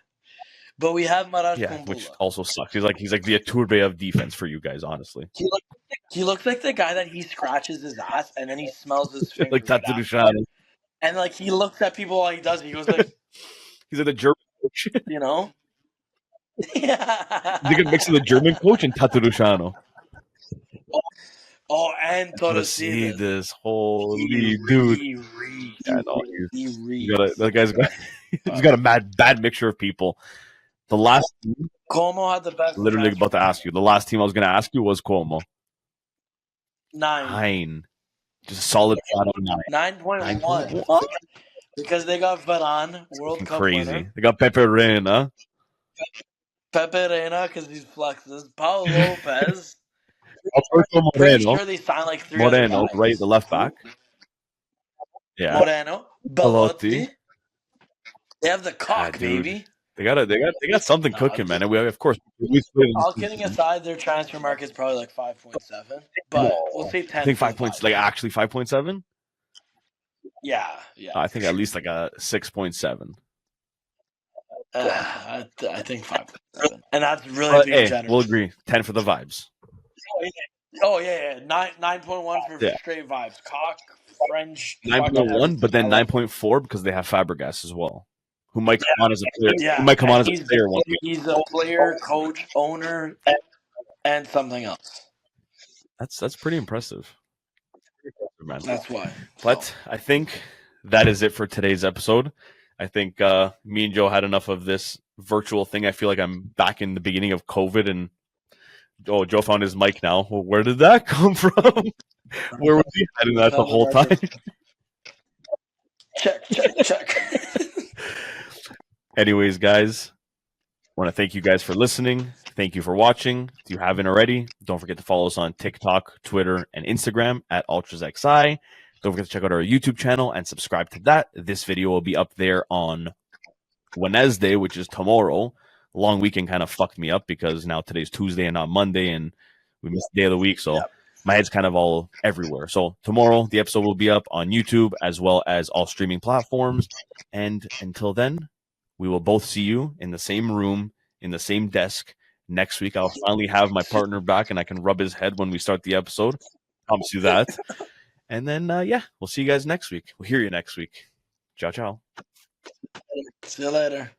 but we have Marash Kumbola, which also sucks. He's like the Iturbe of defense for you guys, honestly. He looks like the guy that he scratches his ass and then he smells his fingers. Like Tatarusanu. And like he looks at people while he does it. He goes like, he's like the German coach. You know? Yeah. They can mix the German coach and Tatarusanu. Oh, and Torres. Holy dude. He reeks. Yeah, no, That guy's he's got a bad mixture of people. The last team, Como had the best. Literally about to ask you. The last team I was going to ask you was Como. 9. Just a solid 9.1. What? Because they got Varane, World Cup crazy. winner. They got Pepe Reina. Because he's flexes. Paulo Lopez. Alberto Pretty Moreno. sure they signed like 3 Moreno, other guys. right? The left back. Yeah. Moreno. Belotti. They have the cock, baby. They got something cooking, man. And we have, of course. All kidding aside, their transfer market's probably like 5.7. But we'll say 10. I think 5 points, like actually 5.7. Yeah. I think at least like a 6.7. I think 5.7, and that's really being generous. We'll agree. 10 for the vibes. Oh yeah. 9.1 for straight vibes. Cock, French. 9.1, but then 9.4 because they have Fabregas as well, who might come on as a player. Yeah, who might come on as a player one day. He's a player, coach, owner, and something else. That's pretty impressive. Man. That's why. But I think that is it for today's episode. I think me and Joe had enough of this virtual thing. I feel like I'm back in the beginning of COVID, and Joe found his mic now. Well, where did that come from? Where was he hiding that the whole time? Check. Anyways, guys, I want to thank you guys for listening. Thank you for watching. If you haven't already, don't forget to follow us on TikTok, Twitter, and Instagram at UltrasXI. Don't forget to check out our YouTube channel and subscribe to that. This video will be up there on Wednesday, which is tomorrow. Long weekend kind of fucked me up because now today's Tuesday and not Monday, and we missed the day of the week. So my head's kind of all everywhere. So tomorrow, the episode will be up on YouTube as well as all streaming platforms. And until then, we will both see you in the same room, in the same desk. Next week, I'll finally have my partner back and I can rub his head when we start the episode. Promise you that. And then, we'll see you guys next week. We'll hear you next week. Ciao, ciao. See you later.